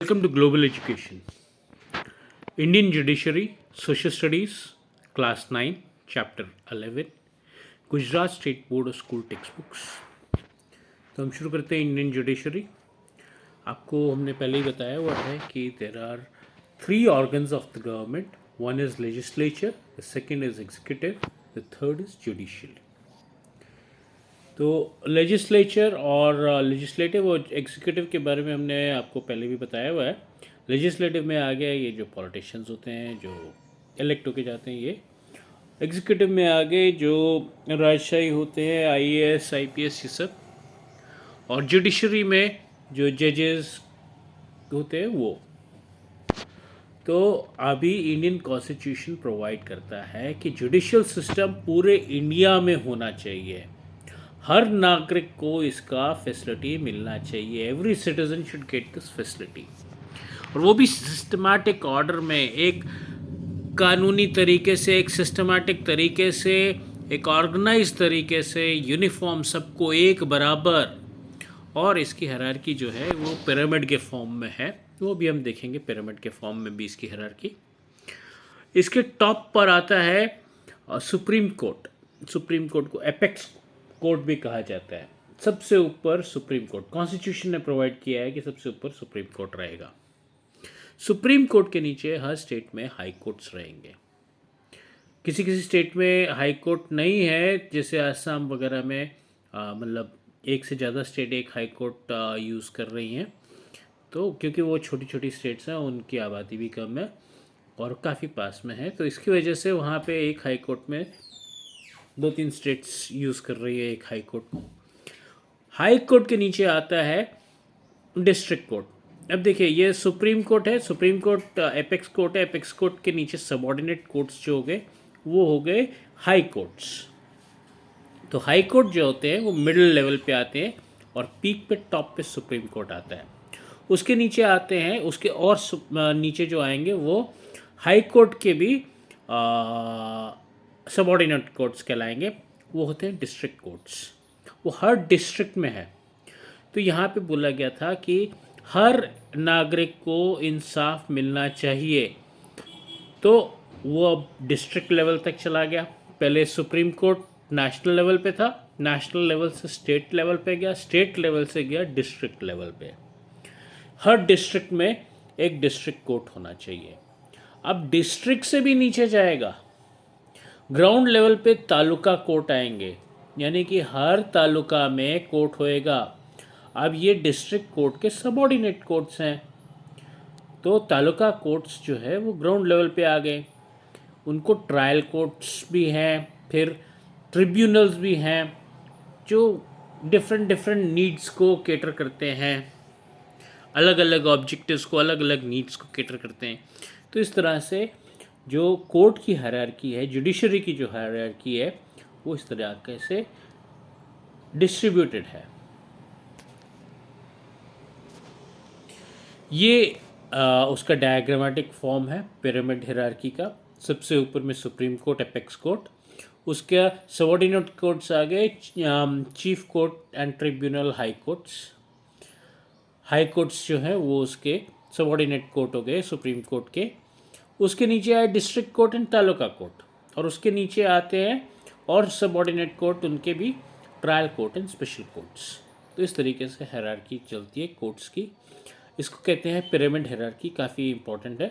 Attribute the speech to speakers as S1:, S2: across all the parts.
S1: Welcome to Global Education. Indian Judiciary, Social Studies, Class 9, Chapter 11, Gujarat state board school text books. तो हम शुरू करते हैं इंडियन जुडिशरी। आपको हमने पहले ही बताया हुआ है कि there are 3 organs of the government. One is legislature, the second is executive, the third is judicial. तो लेजिस्लेचर और लेजिस्लेटिव और एग्जीक्यूटिव के बारे में हमने आपको पहले भी बताया हुआ है। लेजिस्लेटिव में आ गया ये जो पॉलिटिशियंस होते हैं, जो इलेक्ट होके जाते हैं ये। एग्जीक्यूटिव में आ गए जो राजशाही होते हैं, आईएएस आईपीएस ये सब। और जुडिशरी में जो जजेस होते हैं वो। तो अभी इंडियन कॉन्स्टिट्यूशन प्रोवाइड करता है कि जुडिशियल सिस्टम पूरे इंडिया में होना चाहिए। हर नागरिक को इसका फैसिलिटी मिलना चाहिए। Every citizen should get this facility, और वो भी सिस्टमैटिक ऑर्डर में, एक कानूनी तरीके से, एक सिस्टमैटिक तरीके से, एक ऑर्गेनाइज तरीके से, यूनिफॉर्म, सबको एक बराबर। और इसकी हायरार्की जो है वो पिरामिड के फॉर्म में है, वो भी हम देखेंगे। पिरामिड के फॉर्म में भी इसकी हायरार्की। इसके टॉप पर आता है सुप्रीम कोर्ट। सुप्रीम कोर्ट को एपेक्स कोर्ट भी कहा जाता है। सबसे ऊपर सुप्रीम कोर्ट, कॉन्स्टिट्यूशन ने प्रोवाइड किया है कि सबसे ऊपर सुप्रीम कोर्ट रहेगा। सुप्रीम कोर्ट के नीचे हर स्टेट में हाई कोर्ट्स रहेंगे। किसी किसी स्टेट में हाई कोर्ट नहीं है, जैसे आसाम वगैरह में मतलब एक से ज़्यादा स्टेट एक हाई कोर्ट यूज़ कर रही हैं। तो क्योंकि वो छोटी छोटी स्टेट्स हैं, उनकी आबादी भी कम है और काफ़ी पास में है, तो इसकी वजह से वहाँ पे एक हाई कोर्ट में 2-3 स्टेट्स यूज़ कर रही है एक हाई कोर्ट को। हाई कोर्ट के नीचे आता है डिस्ट्रिक्ट कोर्ट। अब देखिए, ये सुप्रीम कोर्ट है। सुप्रीम कोर्ट एपेक्स कोर्ट है। एपेक्स कोर्ट के नीचे सबऑर्डिनेट कोर्ट्स जो हो गए वो हो गए हाई कोर्ट्स। तो हाई कोर्ट जो होते हैं वो मिडिल लेवल पे आते हैं और पीक पे, टॉप पे सुप्रीम कोर्ट आता है। उसके नीचे आते हैं, उसके और नीचे जो आएंगे वो हाई कोर्ट के भी सबऑर्डिनेट कोर्ट्स कहलाएंगे। वो होते हैं डिस्ट्रिक्ट कोर्ट्स। वो हर डिस्ट्रिक्ट में है। तो यहाँ पे बोला गया था कि हर नागरिक को इंसाफ मिलना चाहिए। तो वो अब डिस्ट्रिक्ट लेवल तक चला गया। पहले सुप्रीम कोर्ट नेशनल लेवल पे था, नेशनल लेवल से स्टेट लेवल पे गया, स्टेट लेवल से गया डिस्ट्रिक्ट लेवल पे। हर डिस्ट्रिक्ट में एक डिस्ट्रिक्ट कोर्ट होना चाहिए। अब डिस्ट्रिक्ट से भी नीचे जाएगा, ग्राउंड लेवल पे तालुका कोर्ट आएंगे, यानी कि हर तालुका में कोर्ट होएगा। अब ये डिस्ट्रिक्ट कोर्ट के सबऑर्डिनेट कोर्ट्स हैं। तो तालुका कोर्ट्स जो है वो ग्राउंड लेवल पे आ गए। उनको ट्रायल कोर्ट्स भी हैं, फिर ट्रिब्यूनल्स भी हैं जो डिफरेंट नीड्स को केटर करते हैं, अलग अलग ऑब्जेक्टिव्स को, अलग अलग नीड्स को केटर करते हैं। तो इस तरह से जो कोर्ट की हायरार्की है, जुडिशरी की जो हायरार्की है, वो इस तरह से डिस्ट्रीब्यूटेड है। ये उसका डायग्रामेटिक फॉर्म है पिरामिड हायरार्की का। सबसे ऊपर में सुप्रीम कोर्ट, एपेक्स कोर्ट, उसके सबऑर्डिनेट कोर्ट्स आ गए chief court and tribunal, high courts. High courts जो है वो उसके सबऑर्डिनेट कोर्ट हो गए सुप्रीम कोर्ट के। उसके नीचे आए district court and taluka court, और उसके नीचे आते हैं और सबऑर्डिनेट कोर्ट, उनके भी trial court and special courts. तो इस तरीके से हायरार्की चलती है कोर्ट्स की। इसको कहते हैं पिरामिड हायरार्की, काफ़ी इंपॉर्टेंट है।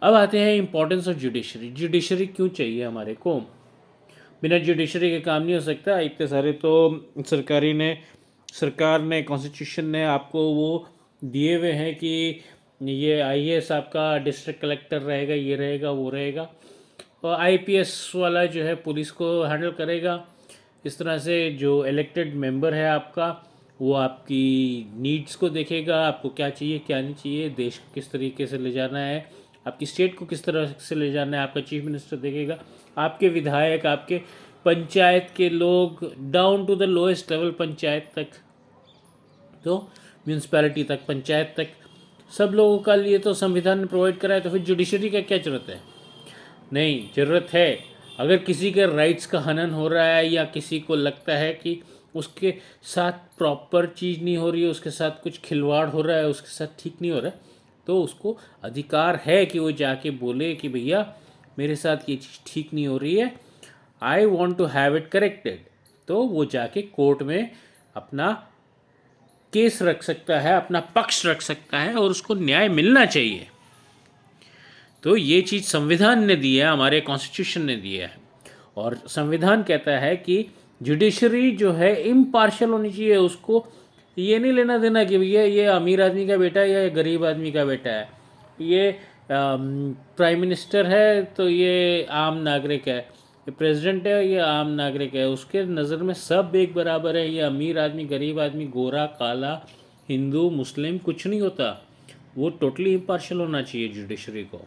S1: अब आते हैं इंपॉर्टेंस ऑफ जुडिशरी। जुडिशरी क्यों चाहिए हमारे को? बिना जुडिशरी के काम नहीं हो सकता। इतने सारे तो सरकार ने कॉन्स्टिट्यूशन ने आपको वो दिए हुए हैं कि ये आईएएस आपका डिस्ट्रिक्ट कलेक्टर रहेगा, ये रहेगा, वो रहेगा, और आईपीएस वाला जो है पुलिस को हैंडल करेगा। इस तरह से जो इलेक्टेड मेंबर है आपका, वो आपकी नीड्स को देखेगा, आपको क्या चाहिए क्या नहीं चाहिए, देश को किस तरीके से ले जाना है, आपकी स्टेट को किस तरह से ले जाना है, आपका चीफ मिनिस्टर देखेगा, आपके विधायक, आपके पंचायत के लोग, down to the lowest level panchayat तक, तो म्यूनसिपैलिटी तक, पंचायत तक, सब लोगों का लिए तो संविधान ने प्रोवाइड करा है। तो फिर जुडिशरी का क्या ज़रूरत है? नहीं, ज़रूरत है। अगर किसी के राइट्स का हनन हो रहा है या किसी को लगता है कि उसके साथ प्रॉपर चीज़ नहीं हो रही है, उसके साथ कुछ खिलवाड़ हो रहा है, उसके साथ ठीक नहीं हो रहा है, तो उसको अधिकार है कि वो जाके बोले कि भैया मेरे साथ ये चीज़ ठीक नहीं हो रही है, I want to have it corrected. तो वो जाके कोर्ट में अपना केस रख सकता है, अपना पक्ष रख सकता है और उसको न्याय मिलना चाहिए। तो ये चीज़ संविधान ने दी है, हमारे कॉन्स्टिट्यूशन ने दिया है। और संविधान कहता है कि जुडिशरी जो है इम्पार्शियल होनी चाहिए, उसको ये नहीं लेना देना कि भैया ये अमीर आदमी का बेटा है या गरीब आदमी का बेटा है, ये प्राइम मिनिस्टर है तो ये आम नागरिक है, ये प्रेसिडेंट है ये आम नागरिक है, उसके नज़र में सब एक बराबर है। ये अमीर आदमी गरीब आदमी गोरा काला हिंदू मुस्लिम कुछ नहीं होता, वो टोटली इम्पार्शियल होना चाहिए जुडिशरी को,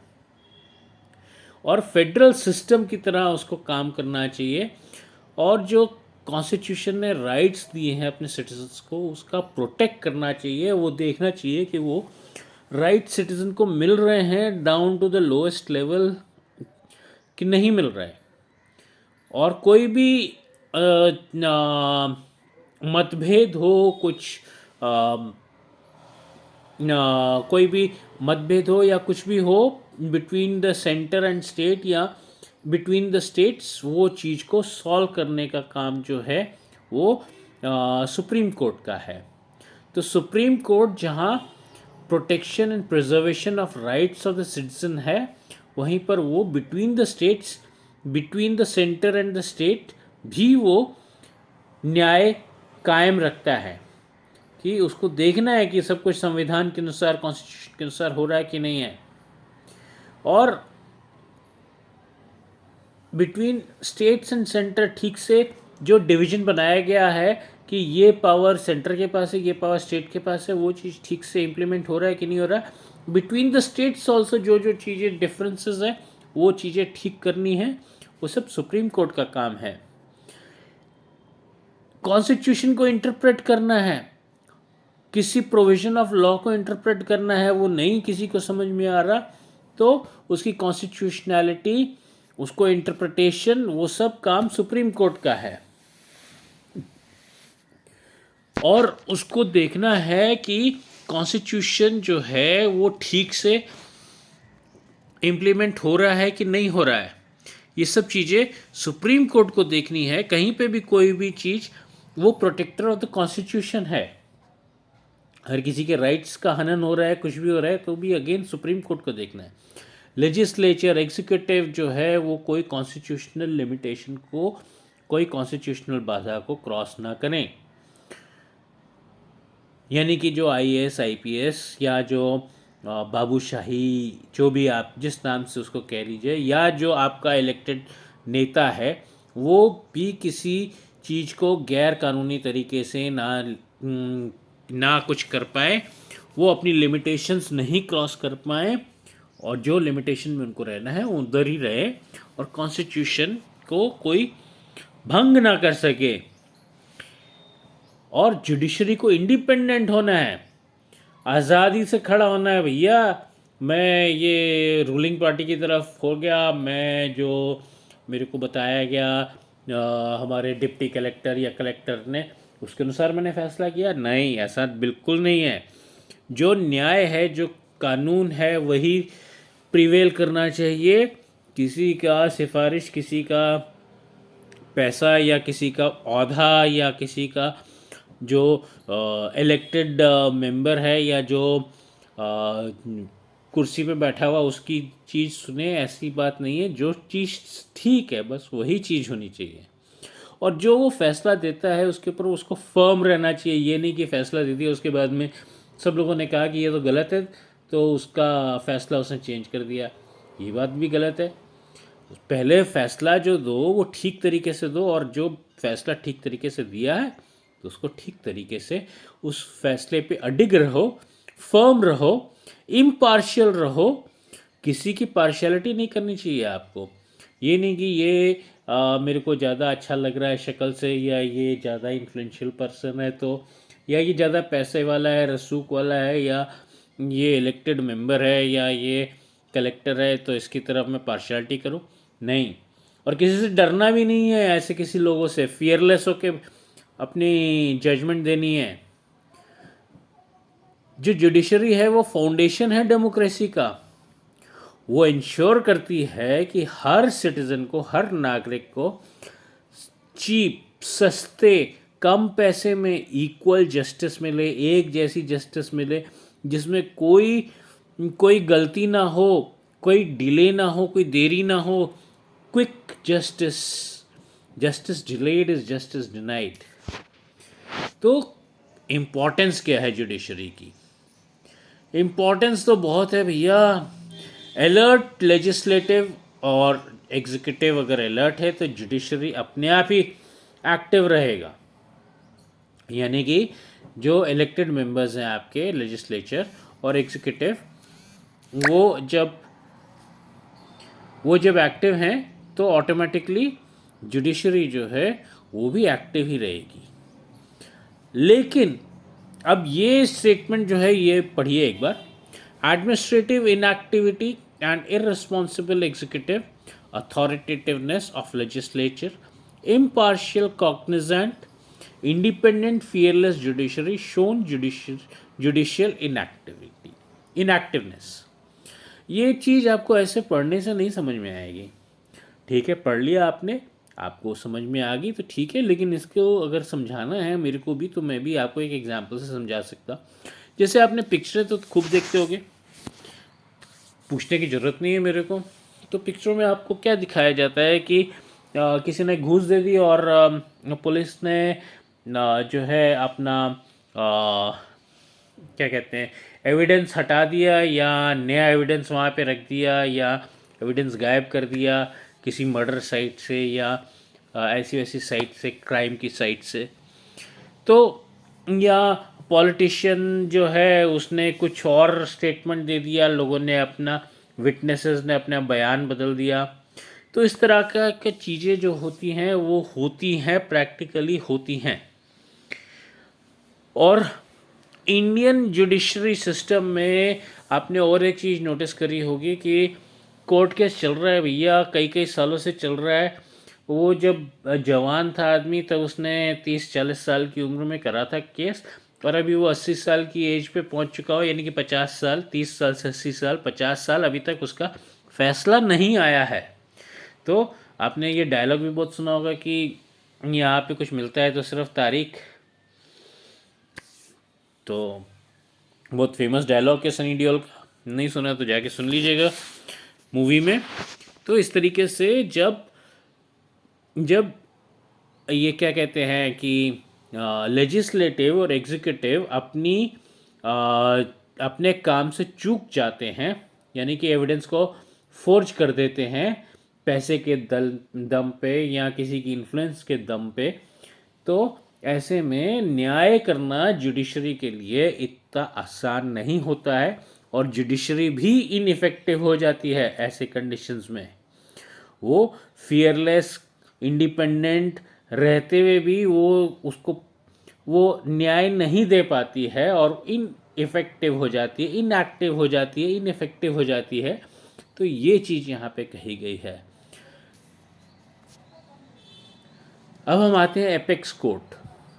S1: और फेडरल सिस्टम की तरह उसको काम करना चाहिए। और जो कॉन्स्टिट्यूशन ने राइट्स दिए हैं अपने सिटीजन्स को उसका प्रोटेक्ट करना चाहिए, वो देखना चाहिए कि वो राइट सिटीजन को मिल रहे हैं down to the lowest level कि नहीं मिल रहा है। और कोई भी मतभेद हो, कुछ कोई भी मतभेद हो या कुछ भी हो between the centre and state या बिटवीन द स्टेट्स, वो चीज़ को सॉल्व करने का काम जो है वो सुप्रीम कोर्ट का है। तो सुप्रीम कोर्ट जहाँ protection and preservation of rights of the citizen है, वहीं पर वो between the states, between the centre and the state भी वो न्याय कायम रखता है कि उसको देखना है कि सब कुछ संविधान के अनुसार कॉन्स्टिट्यूशन के अनुसार हो रहा है कि नहीं है। और बिटवीन स्टेट्स एंड सेंटर ठीक से जो डिवीजन बनाया गया है कि ये पावर सेंटर के पास है, ये पावर स्टेट के पास है, वो चीज़ ठीक से इम्प्लीमेंट हो रहा है कि नहीं हो रहा है। बिटवीन द स्टेट्स ऑल्सो जो जो चीज़ें डिफरेंसेस है वो चीज़ें ठीक करनी है, वो सब सुप्रीम कोर्ट का काम है। कॉन्स्टिट्यूशन को इंटरप्रेट करना है, किसी प्रोविजन ऑफ लॉ को इंटरप्रेट करना है, वो नहीं किसी को समझ में आ रहा तो उसकी कॉन्स्टिट्यूशनैलिटी, उसको इंटरप्रिटेशन, वो सब काम सुप्रीम कोर्ट का है। और उसको देखना है कि कॉन्स्टिट्यूशन जो है वो ठीक से इम्प्लीमेंट हो रहा है कि नहीं हो रहा है, ये सब चीज़ें सुप्रीम कोर्ट को देखनी है। कहीं पे भी कोई भी चीज़, वो प्रोटेक्टर ऑफ द कॉन्स्टिट्यूशन है, हर किसी के राइट्स का हनन हो रहा है, कुछ भी हो रहा है तो भी अगेन सुप्रीम कोर्ट को देखना है। लेजिस्लेचर एग्जीक्यूटिव जो है वो कोई कॉन्स्टिट्यूशनल लिमिटेशन को, कोई कॉन्स्टिट्यूशनल बाधा को क्रॉस ना करें। यानी कि जो आईएएस आईपीएस या जो बाबूशाही, जो भी आप जिस नाम से उसको कह लीजिए, या जो आपका इलेक्टेड नेता है, वो भी किसी चीज़ को गैर कानूनी तरीके से ना कुछ कर पाए, वो अपनी लिमिटेशंस नहीं क्रॉस कर पाए, और जो लिमिटेशन में उनको रहना है उधर ही रहे, और कॉन्स्टिट्यूशन को कोई भंग ना कर सके। और जुडिशरी को इंडिपेंडेंट होना है, आज़ादी से खड़ा होना है। भैया मैं ये रूलिंग पार्टी की तरफ हो गया, मैं जो मेरे को बताया गया हमारे डिप्टी कलेक्टर या कलेक्टर ने, उसके अनुसार मैंने फैसला किया, नहीं, ऐसा बिल्कुल नहीं है। जो न्याय है, जो कानून है, वही प्रिवेल करना चाहिए। किसी का सिफारिश, किसी का पैसा या किसी का औहदा या किसी का जो इलेक्टेड मेंबर है या जो कुर्सी पे बैठा हुआ उसकी चीज़ सुने, ऐसी बात नहीं है। जो चीज़ ठीक है बस वही चीज़ होनी चाहिए, और जो वो फैसला देता है उसके ऊपर उसको फर्म रहना चाहिए। ये नहीं कि फ़ैसला दे दिया उसके बाद में सब लोगों ने कहा कि ये तो गलत है तो उसका फ़ैसला उसने चेंज कर दिया, ये बात भी गलत है। पहले फ़ैसला जो दो वो ठीक तरीके से दो, और जो फ़ैसला ठीक तरीके से दिया है तो उसको ठीक तरीके से उस फैसले पे अडिग रहो, फर्म रहो, इम्पार्शियल रहो। किसी की पार्शियलिटी नहीं करनी चाहिए आपको। ये नहीं कि ये मेरे को ज़्यादा अच्छा लग रहा है शक्ल से, या ये ज़्यादा इन्फ्लुएंशियल पर्सन है तो, या ये ज़्यादा पैसे वाला है, रसूख वाला है, या ये इलेक्टेड मेंबर है, या ये कलेक्टर है तो इसकी तरफ मैं पार्शियलिटी करूं, नहीं। और किसी से डरना भी नहीं है, ऐसे किसी लोगों से फियरलेस होके अपनी जजमेंट देनी है। जो जुडिशरी है वो फाउंडेशन है डेमोक्रेसी का। वो इंश्योर करती है कि हर सिटीजन को, हर नागरिक को चीप, सस्ते, कम पैसे में इक्वल जस्टिस मिले, एक जैसी जस्टिस मिले, जिसमें कोई कोई गलती ना हो, कोई डिले ना हो, कोई देरी ना हो। Quick justice, justice delayed is justice denied. तो इम्पोर्टेंस क्या है जुडिशरी की? इम्पोर्टेंस तो बहुत है भैया। अलर्ट लेजिस्लेटिव और एग्जीक्यूटिव अगर अलर्ट है तो जुडिशरी अपने आप ही एक्टिव रहेगा। यानी कि जो इलेक्टेड मेंबर्स हैं आपके लेजिस्लेचर और एग्जीक्यूटिव, वो जब एक्टिव हैं तो ऑटोमेटिकली जुडिशरी जो है वो भी एक्टिव ही रहेगी। लेकिन अब ये स्टेटमेंट जो है ये पढ़िए एक बार। Administrative inactivity and irresponsible executive authoritativeness of legislature, impartial cognizant, independent fearless judiciary shown judicial inactiveness. ये चीज़ आपको ऐसे पढ़ने से नहीं समझ में आएगी। ठीक है, पढ़ लिया आपने, आपको समझ में आ गई तो ठीक है, लेकिन इसको अगर समझाना है मेरे को भी तो मैं भी आपको एक एग्जांपल से समझा सकता। जैसे आपने पिक्चरें तो खूब देखते होगे, पूछने की ज़रूरत नहीं है मेरे को। तो पिक्चरों में आपको क्या दिखाया जाता है कि किसी ने घूस दे दी और पुलिस ने जो है अपना क्या कहते हैं, एविडेंस हटा दिया या नया एविडेंस वहाँ पे रख दिया या एविडेंस गायब कर दिया किसी मर्डर साइट से या ऐसी वैसी साइट से, क्राइम की साइट से। तो या पॉलिटिशियन जो है उसने कुछ और स्टेटमेंट दे दिया, लोगों ने अपना, विटनेसेस ने अपना बयान बदल दिया। तो इस तरह का चीज़ें जो होती हैं वो होती हैं, प्रैक्टिकली होती हैं। और इंडियन जुडिशरी सिस्टम में आपने और एक चीज़ नोटिस करी होगी कि कोर्ट केस चल रहा है भैया, कई कई सालों से चल रहा है। वो जब जवान था आदमी तब उसने 30-40 साल की उम्र में करा था केस, और अभी वो 80 साल की एज पे पहुंच चुका हो, यानी कि 50 साल, 30 साल से 80 साल, 50 साल, अभी तक उसका फैसला नहीं आया है। तो आपने ये डायलॉग भी बहुत सुना होगा कि यहाँ पे कुछ मिलता है तो सिर्फ तारीख। तो बहुत फेमस डायलॉग है सनी देओल का, नहीं सुना तो जाके सुन लीजिएगा मूवी में। तो इस तरीके से जब ये क्या कहते हैं कि लेजिस्लेटिव और एग्जीक्यूटिव अपने काम से चूक जाते हैं, यानी कि एविडेंस को फोर्ज कर देते हैं पैसे के दम पे या किसी की इन्फ्लुएंस के दम पे, तो ऐसे में न्याय करना जुडिशरी के लिए इतना आसान नहीं होता है और जुडिशरी भी इनइफेक्टिव हो जाती है ऐसे कंडीशंस में। वो फियरलेस, इंडिपेंडेंट रहते हुए भी वो न्याय नहीं दे पाती है और इनइफेक्टिव हो जाती है, इनएक्टिव हो जाती है, इनइफेक्टिव हो जाती है। तो ये चीज़ यहाँ पे कही गई है। अब हम आते हैं एपेक्स कोर्ट।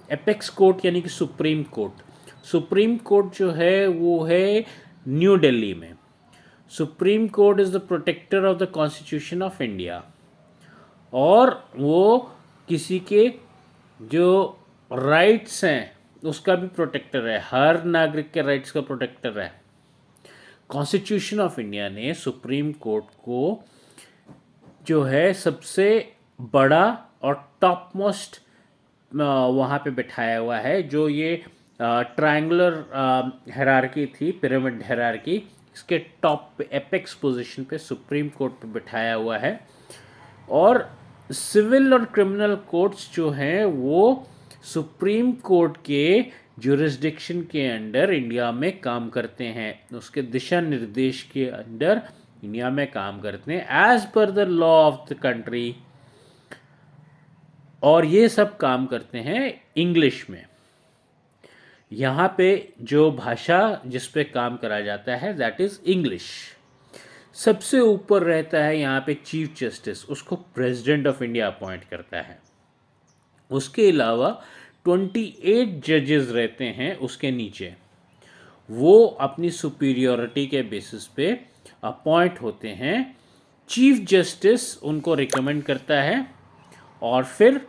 S1: एपेक्स कोर्ट यानी कि सुप्रीम कोर्ट। सुप्रीम कोर्ट जो है वो है न्यू दिल्ली में। Supreme Court is the protector of the constitution of India, और वो किसी के जो राइट्स हैं उसका भी प्रोटेक्टर है, हर नागरिक के राइट्स का प्रोटेक्टर है। कॉन्स्टिट्यूशन ऑफ इंडिया ने सुप्रीम कोर्ट को जो है सबसे बड़ा और टॉप मोस्ट वहाँ पे बिठाया हुआ है। जो ये ट्रायंगुलर हायरार्की थी, पिरामिड हायरार्की, इसके टॉप पे, एपेक्स पोजीशन पे सुप्रीम कोर्ट पे बिठाया हुआ है। और सिविल और क्रिमिनल कोर्ट्स जो हैं वो सुप्रीम कोर्ट के जुरिस्डिक्शन के अंडर इंडिया में काम करते हैं, उसके दिशा निर्देश के अंडर इंडिया में काम करते हैं as per the law of the country. और ये सब काम करते हैं इंग्लिश में। यहाँ पे जो भाषा जिस पे काम करा जाता है दैट इज़ इंग्लिश। सबसे ऊपर रहता है यहाँ पे चीफ जस्टिस, उसको प्रेसिडेंट ऑफ इंडिया अपॉइंट करता है। उसके अलावा 28 जजेस रहते हैं उसके नीचे, वो अपनी सुपीरियरिटी के बेसिस पे अपॉइंट होते हैं। चीफ जस्टिस उनको रिकमेंड करता है और फिर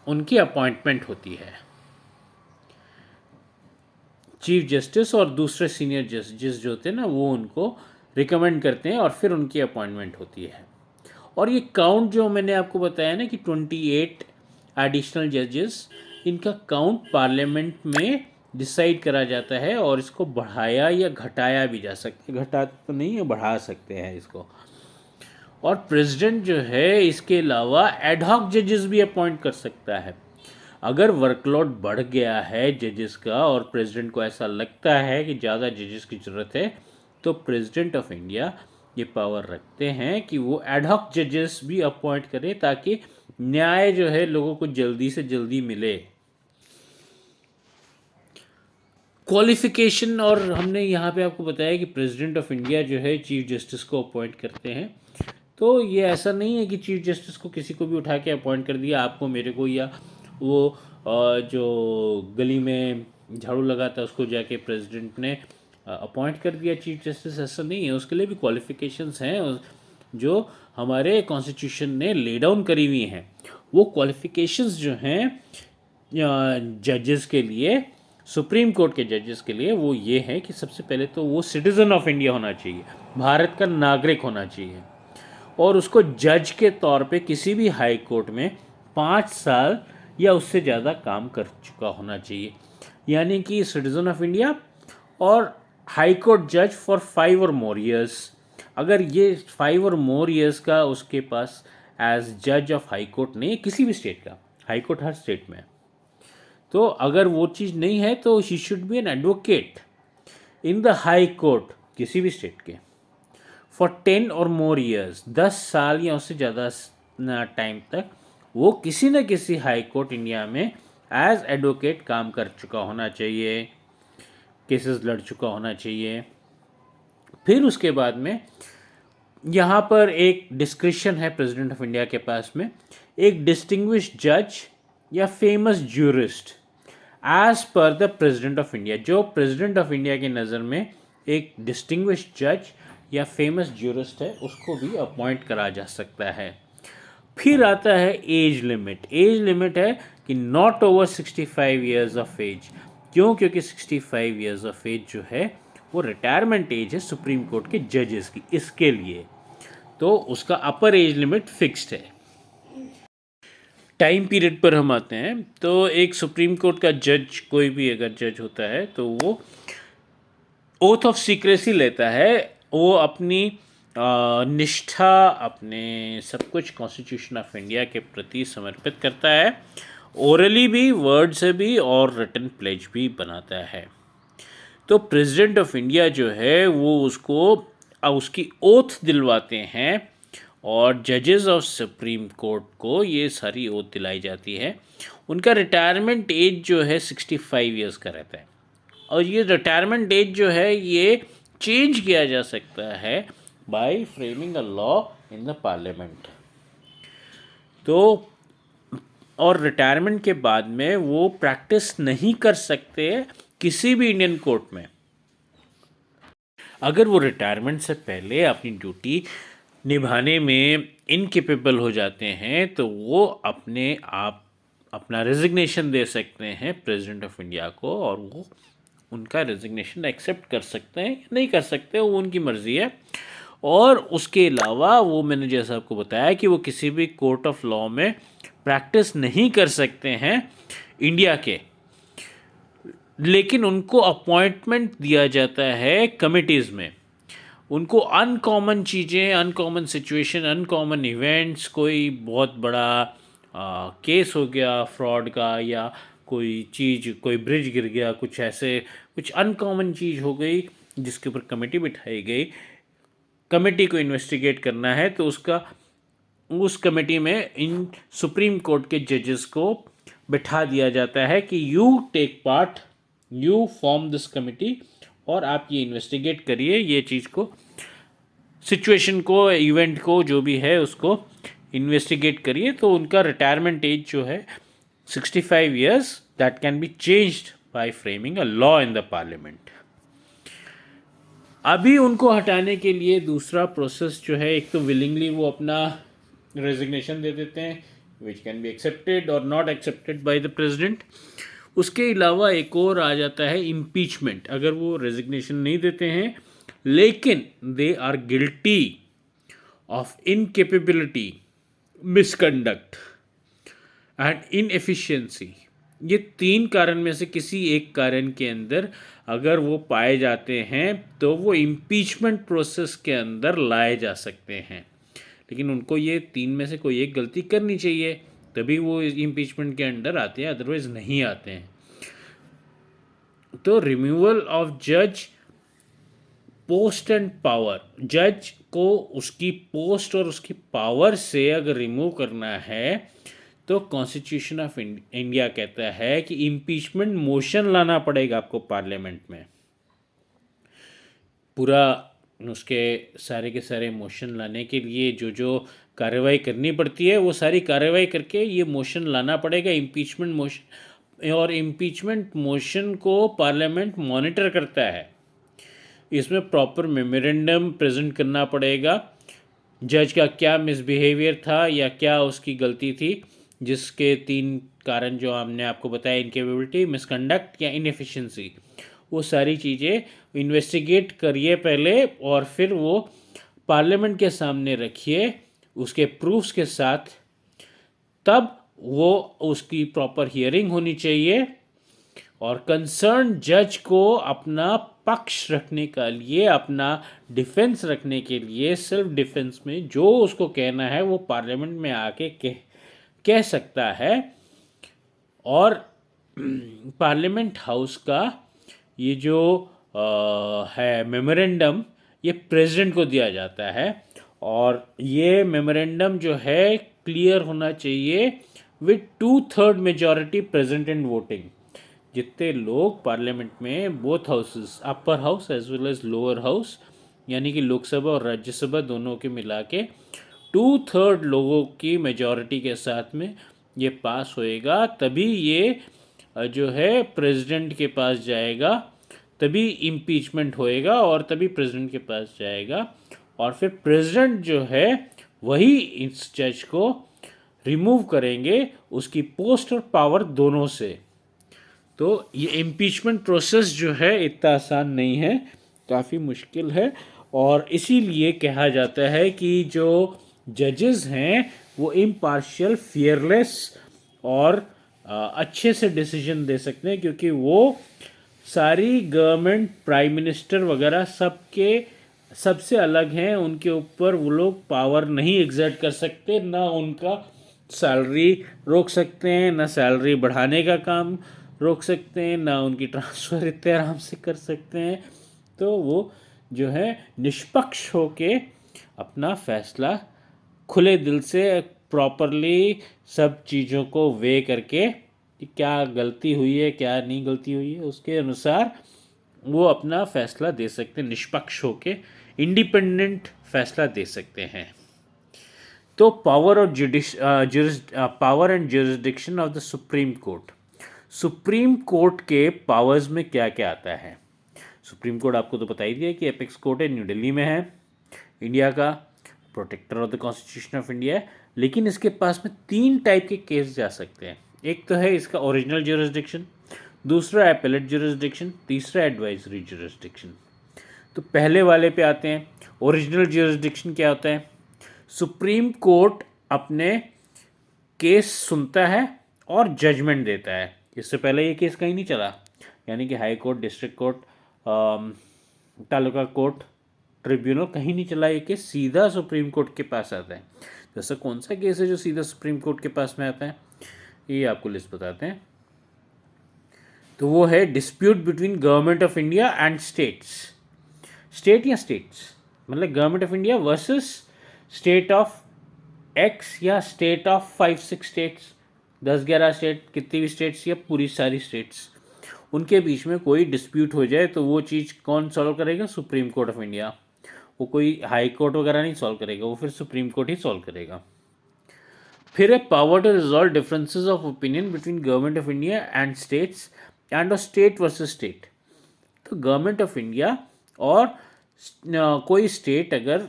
S1: उनकी अपॉइंटमेंट होती है। चीफ जस्टिस और दूसरे सीनियर जस्टिस जो होते हैं ना, वो उनको रिकमेंड करते हैं और फिर उनकी अपॉइंटमेंट होती है। और ये काउंट जो मैंने आपको बताया ना कि 28 एडिशनल जजेस, इनका काउंट पार्लियामेंट में डिसाइड करा जाता है और इसको बढ़ाया या घटाया भी जा सकता है। घटा तो नहीं है, बढ़ा सकते हैं इसको। और प्रेसिडेंट जो है इसके अलावा एडहॉक जजेस भी अपॉइंट कर सकता है। अगर वर्कलोड बढ़ गया है जजेस का और प्रेसिडेंट को ऐसा लगता है कि ज़्यादा जजेस की ज़रूरत है, तो प्रेसिडेंट ऑफ इंडिया ये पावर रखते हैं कि वो एडहॉक जजेस भी अपॉइंट करें ताकि न्याय जो है लोगों को जल्दी से जल्दी मिले। क्वालिफिकेशन, और हमने यहाँ पे आपको बताया कि प्रेसिडेंट ऑफ इंडिया जो है चीफ जस्टिस को अपॉइंट करते हैं। तो ये ऐसा नहीं है कि चीफ जस्टिस को किसी को भी उठा के अपॉइंट कर दिया, आपको मेरे को, या वो जो गली में झाड़ू लगाता है उसको जाके प्रेसिडेंट ने अपॉइंट कर दिया चीफ जस्टिस। ऐसा नहीं है, उसके लिए भी क्वालिफिकेशंस हैं जो हमारे कॉन्स्टिट्यूशन ने ले डाउन करी हुई हैं। वो क्वालिफिकेशंस जो हैं जजेस के लिए, सुप्रीम कोर्ट के जजेस के लिए, वो ये है कि सबसे पहले तो वो सिटीज़न ऑफ इंडिया होना चाहिए, भारत का नागरिक होना चाहिए, और उसको जज के तौर पे किसी भी हाई कोर्ट में 5 साल या उससे ज़्यादा काम कर चुका होना चाहिए। यानी कि सिटीज़न ऑफ इंडिया और हाई कोर्ट जज फॉर 5 और मोर ईयर्स। अगर ये 5 और मोर ईयर्स का उसके पास एज जज ऑफ हाई कोर्ट नहीं है, किसी भी स्टेट का, हाई कोर्ट हर स्टेट में, तो अगर वो चीज़ नहीं है तो he should be an advocate in the high court किसी भी स्टेट के फॉर 10 और मोर ईयर्स, 10 साल या उससे ज़्यादा टाइम तक वो किसी न किसी हाई कोर्ट इंडिया में एज एडवोकेट काम कर चुका होना चाहिए, केसेस लड़ चुका होना चाहिए। फिर उसके बाद में यहाँ पर एक डिस्क्रिशन है प्रेसिडेंट ऑफ इंडिया के पास में, एक डिस्टिंग्विश्ड जज या famous jurist as per the president of India. जो प्रेसिडेंट ऑफ इंडिया की नज़र में एक डिस्टिंग्विश्ड जज या फेमस ज्यूरिस्ट है, उसको भी अपॉइंट करा जा सकता है। फिर आता है एज लिमिट। एज लिमिट है कि not over 65 years of age. क्यों? क्योंकि 65 ईयर्स ऑफ एज जो है वो रिटायरमेंट एज है सुप्रीम कोर्ट के जजेस की, इसके लिए तो उसका अपर एज लिमिट फिक्स्ड है। टाइम पीरियड पर हम आते हैं, तो एक सुप्रीम कोर्ट का जज, कोई भी अगर जज होता है तो वो ओथ ऑफ सीक्रेसी लेता है, वो अपनी निष्ठा, अपने सब कुछ कॉन्स्टिट्यूशन ऑफ इंडिया के प्रति समर्पित करता है, ओरली भी, वर्ड से भी, और रिटन प्लेज भी बनाता है। तो प्रेसिडेंट ऑफ इंडिया जो है वो उसको उसकी ओथ दिलवाते हैं, और जजेस ऑफ सुप्रीम कोर्ट को ये सारी ओथ दिलाई जाती है। उनका रिटायरमेंट एज जो है 65 ईयर्स का रहता है, और ये रिटायरमेंट एज जो है ये चेंज किया जा सकता है by framing a law in the parliament. तो और रिटायरमेंट के बाद में वो प्रैक्टिस नहीं कर सकते किसी भी इंडियन कोर्ट में। अगर वो रिटायरमेंट से पहले अपनी ड्यूटी निभाने में इनकेपेबल हो जाते हैं तो वो अपने आप अपना रेजिग्नेशन दे सकते हैं प्रेसिडेंट ऑफ इंडिया को, और वो उनका रेजिग्नेशन एक्सेप्ट कर सकते हैं, नहीं कर सकते, वो उनकी मर्ज़ी है। और उसके अलावा वो, मैंने जैसा आपको बताया कि वो किसी भी कोर्ट ऑफ लॉ में प्रैक्टिस नहीं कर सकते हैं इंडिया के, लेकिन उनको अपॉइंटमेंट दिया जाता है कमिटीज़ में। उनको अनकॉमन चीज़ें, अनकॉमन सिचुएशन, अनकॉमन इवेंट्स, कोई बहुत बड़ा केस हो गया फ्रॉड का, या कोई चीज़, कोई ब्रिज गिर गया, कुछ ऐसे कुछ अनकॉमन चीज़ हो गई जिसके ऊपर कमेटी बिठाई गई, कमेटी को इन्वेस्टिगेट करना है, तो उस कमेटी में इन सुप्रीम कोर्ट के जजेस को बिठा दिया जाता है कि you take part, you form this committee, और आप ये इन्वेस्टिगेट करिए, ये चीज़ को, सिचुएशन को, इवेंट को, जो भी है उसको इन्वेस्टिगेट करिए। तो उनका रिटायरमेंट एज जो है 65 years that can be changed by framing a law in the parliament. अभी उनको हटाने के लिए दूसरा प्रोसेस जो है, एक तो विलिंगली वो अपना रेजिग्नेशन दे देते हैं विच कैन बी एक्सेप्टेड और not accepted by the president. उसके अलावा एक और आ जाता है इम्पीचमेंट. अगर वो रेजिग्नेशन नहीं देते हैं लेकिन they are guilty of incapability, misconduct and inefficiency, ये 3 कारण में से किसी एक कारण के अंदर अगर वो पाए जाते हैं तो वो इम्पीचमेंट प्रोसेस के अंदर लाए जा सकते हैं. लेकिन उनको ये 3 में से कोई एक गलती करनी चाहिए तभी वो इम्पीचमेंट के अंडर आते हैं, अदरवाइज नहीं आते हैं. तो रिमूवल ऑफ जज पोस्ट एंड पावर, जज को उसकी पोस्ट और उसकी पावर से अगर रिमूव करना है तो कॉन्स्टिट्यूशन ऑफ इंडिया कहता है कि इम्पीचमेंट मोशन लाना पड़ेगा आपको पार्लियामेंट में. पूरा उसके सारे के सारे मोशन लाने के लिए जो जो कार्रवाई करनी पड़ती है वो सारी कार्रवाई करके ये मोशन लाना पड़ेगा, इम्पीचमेंट मोशन. और इम्पीचमेंट मोशन को पार्लियामेंट मॉनिटर करता है. इसमें प्रॉपर मेमोरेंडम प्रेजेंट करना पड़ेगा, जज का क्या मिसबिहेवियर था या क्या उसकी गलती थी, जिसके 3 कारण जो हमने आपको बताया, इनकेपेबिलिटी, मिसकंडक्ट या इनएफिशिएंसी, वो सारी चीज़ें इन्वेस्टिगेट करिए पहले और फिर वो पार्लियामेंट के सामने रखिए उसके प्रूफ्स के साथ. तब वो उसकी प्रॉपर हियरिंग होनी चाहिए और कंसर्न जज को अपना पक्ष रखने का लिए, अपना डिफेंस रखने के लिए, सेल्फ डिफेंस में जो उसको कहना है वो पार्लियामेंट में आके कह सकता है. और पार्लियामेंट हाउस का ये जो है मेमोरेंडम, ये प्रेसिडेंट को दिया जाता है और ये मेमोरेंडम जो है क्लियर होना चाहिए with 2/3 majority present and voting. जितने लोग पार्लियामेंट में both houses, upper house as well as lower house, यानी कि लोकसभा और राज्यसभा दोनों के मिला के 2/3 लोगों की मेजॉरिटी के साथ में ये पास होएगा, तभी ये जो है प्रेसिडेंट के पास जाएगा, तभी इम्पीचमेंट होएगा और तभी प्रेसिडेंट के पास जाएगा. और फिर प्रेसिडेंट जो है वही इस जज को रिमूव करेंगे उसकी पोस्ट और पावर दोनों से. तो ये इम्पीचमेंट प्रोसेस जो है इतना आसान नहीं है, काफ़ी मुश्किल है. और इसीलिए कहा जाता है कि जो जजेस हैं वो इम्पार्शियल, फियरलेस और अच्छे से डिसीजन दे सकते हैं, क्योंकि वो सारी गवर्नमेंट, प्राइम मिनिस्टर वगैरह सबसे अलग हैं. उनके ऊपर वो लोग पावर नहीं एग्जर्ट कर सकते, ना उनका सैलरी रोक सकते हैं, ना सैलरी बढ़ाने का काम रोक सकते हैं, ना उनकी ट्रांसफ़र इतने आराम से कर सकते हैं. तो वो जो है निष्पक्ष होके अपना फैसला खुले दिल से प्रॉपरली सब चीज़ों को वे करके कि क्या गलती हुई है क्या नहीं गलती हुई है उसके अनुसार वो अपना फैसला दे सकते हैं, निष्पक्ष होके इंडिपेंडेंट फैसला दे सकते हैं. तो पावर और power and jurisdiction of the supreme court. Supreme Court के पावर्स में क्या क्या आता है? सुप्रीम कोर्ट आपको तो बता ही दिया कि एपेक्स कोर्ट है, न्यू दिल्ली में है, इंडिया का protector of the constitution of India है. लेकिन इसके पास में 3 टाइप के केस जा सकते हैं. एक तो है इसका ओरिजिनल ज्यूरिसडिक्शन, दूसरा एपेलेट ज्यूरिसडिक्शन, तीसरा एडवाइजरी ज्यूरिसडिक्शन. तो पहले वाले पे आते हैं. ओरिजिनल ज्यूरिसडिक्शन क्या होता है? सुप्रीम कोर्ट अपने केस सुनता है और जजमेंट देता है. इससे पहले ये केस कहीं नहीं चला, यानी कि high court, district court, taluka court, tribunal, कहीं नहीं चला. ये केस सीधा सुप्रीम कोर्ट के पास आता है. तो ऐसा कौन सा केस है जो सीधा सुप्रीम कोर्ट के पास में आता है? ये आपको लिस्ट बताते हैं. तो वो है dispute between government of India and states. State या स्टेट्स मतलब government of India versus state of x या स्टेट ऑफ 5-6 स्टेट्स, 10-11 स्टेट, कितनी भी स्टेट्स या पूरी सारी स्टेट्स, उनके बीच में कोई डिस्प्यूट हो जाए तो वो चीज़ कौन सॉल्व करेगा? Supreme court of India. वो कोई हाई कोर्ट वगैरह नहीं सॉल्व करेगा, वो फिर सुप्रीम कोर्ट ही सॉल्व करेगा. फिर है power to resolve differences of opinion between government of India and states and state versus state. तो गवर्नमेंट ऑफ इंडिया और कोई स्टेट अगर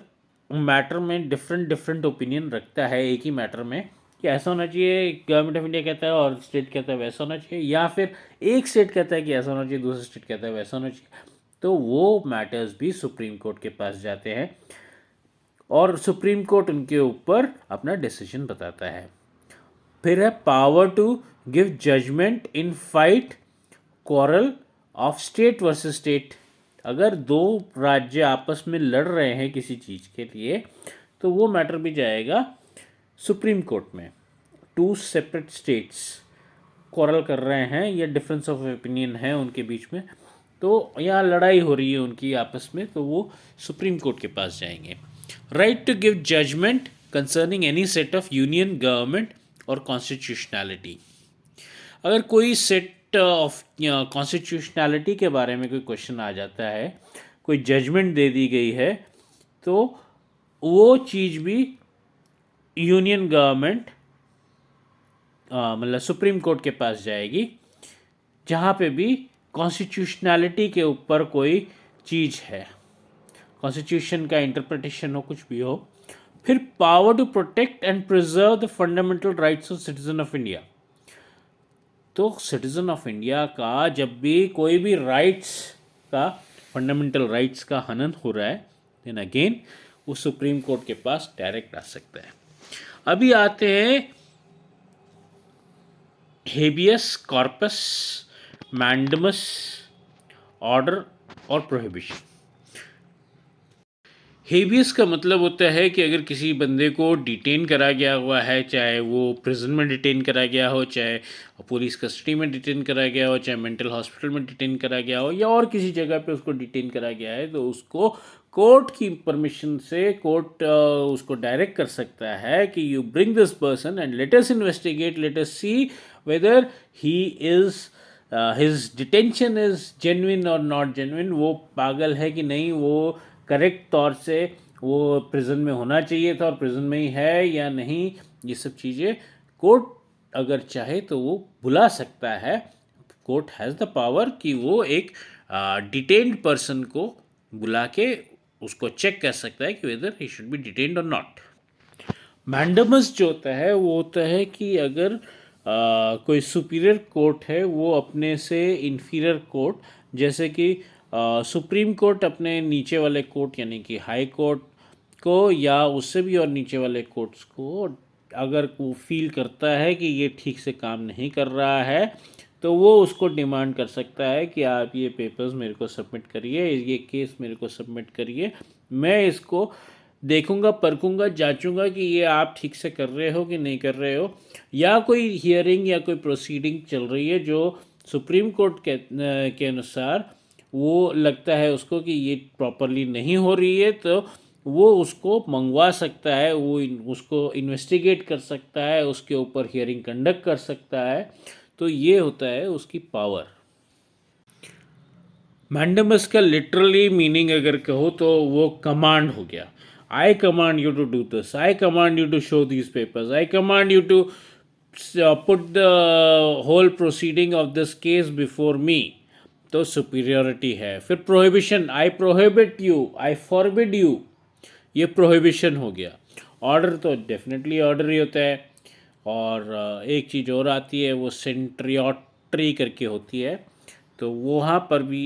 S1: मैटर में डिफरेंट डिफरेंट ओपिनियन रखता है एक ही मैटर में कि ऐसा होना चाहिए, गवर्नमेंट ऑफ इंडिया कहता है और स्टेट कहता है वैसा होना चाहिए, या फिर एक स्टेट कहता है कि ऐसा होना चाहिए, दूसरा स्टेट कहता है वैसा होना चाहिए, तो वो मैटर्स भी सुप्रीम कोर्ट के पास जाते हैं और सुप्रीम कोर्ट उनके ऊपर अपना डिसीजन बताता है। फिर है power to give judgment in fight quarrel of state versus state. अगर दो राज्य आपस में लड़ रहे हैं किसी चीज़ के लिए तो वो मैटर भी जाएगा सुप्रीम कोर्ट में। टू सेपरेट स्टेट्स क्वारल कर रहे हैं या डिफरेंस ऑफ ओपिनियन है उनके बीच में, तो यहाँ लड़ाई हो रही है उनकी आपस में, तो वो सुप्रीम कोर्ट के पास जाएंगे। Right to give judgment concerning any set of union government और कॉन्स्टिट्यूशनैलिटी। अगर कोई सेट ऑफ कॉन्स्टिट्यूशनैलिटी के बारे में कोई क्वेश्चन आ जाता है, कोई जजमेंट दे दी गई है, तो वो चीज़ भी यूनियन गवर्नमेंट मतलब सुप्रीम कोर्ट के पास जाएगी, जहाँ पे भी कॉन्स्टिट्यूशनैलिटी के ऊपर कोई चीज़ है, कॉन्स्टिट्यूशन का इंटरप्रिटेशन हो, कुछ भी हो। फिर power to protect and preserve the fundamental rights of citizen of India. तो सिटीजन ऑफ इंडिया का जब भी कोई भी राइट्स का, फंडामेंटल राइट्स का हनन हो रहा है, देन अगेन वो सुप्रीम कोर्ट के पास डायरेक्ट आ सकता है। अभी आते हैं हेबियस कॉर्पस, मैंडमस ऑर्डर और प्रोहिबिशन। हेबियस का मतलब होता है कि अगर किसी बंदे को डिटेन करा गया हुआ है, चाहे वो प्रिजन में डिटेन करा गया हो, चाहे पुलिस कस्टडी में डिटेन करा गया हो, चाहे मेंटल हॉस्पिटल में डिटेन करा गया हो, या और किसी जगह पे उसको डिटेन करा गया है, तो उसको कोर्ट की परमिशन से कोर्ट उसको डायरेक्ट कर सकता है कि you bring this person and let us investigate, let us see whether he is his detention is genuine और नॉट जेन्युइन। वो पागल है कि नहीं, वो करेक्ट तौर से वो प्रिजन में होना चाहिए था और प्रिजन में ही है या नहीं, ये सब चीज़ें कोर्ट अगर चाहे तो वो बुला सकता है। कोर्ट हैज़ द पावर कि वो एक डिटेन्ड पर्सन को बुला के उसको चेक कर सकता है कि weather he should be detained और नॉट। मैंडमस जो होता है वो होता है कि अगर कोई सुपीरियर कोर्ट है वो अपने से इन्फीरियर कोर्ट, जैसे कि सुप्रीम कोर्ट अपने नीचे वाले कोर्ट यानी कि हाई कोर्ट को या उससे भी और नीचे वाले कोर्ट्स को अगर वो फील करता है कि ये ठीक से काम नहीं कर रहा है, तो वो उसको डिमांड कर सकता है कि आप ये पेपर्स मेरे को सबमिट करिए, ये केस मेरे को सबमिट करिए, मैं इसको देखूंगा, परखूंगा, जांचूंगा कि ये आप ठीक से कर रहे हो कि नहीं कर रहे हो। या कोई हियरिंग या कोई प्रोसीडिंग चल रही है जो सुप्रीम कोर्ट के अनुसार वो लगता है उसको कि ये प्रॉपरली नहीं हो रही है, तो वो उसको मंगवा सकता है, वो उसको इन्वेस्टिगेट कर सकता है, उसके ऊपर हियरिंग कंडक्ट कर सकता है। तो ये होता है उसकी पावर। मैंडमस का लिटरली मीनिंग अगर कहो तो वो कमांड हो गया। I command you to do this, I command you to show these papers, I command you to put the whole proceeding of this case before me, तो superiority है। फिर prohibition, I prohibit you, I forbid you, ये prohibition हो गया। Order तो definitely order ही होता है। और एक चीज़ और आती है वो सेंट्रियोट्री करके होती है, तो वहाँ पर भी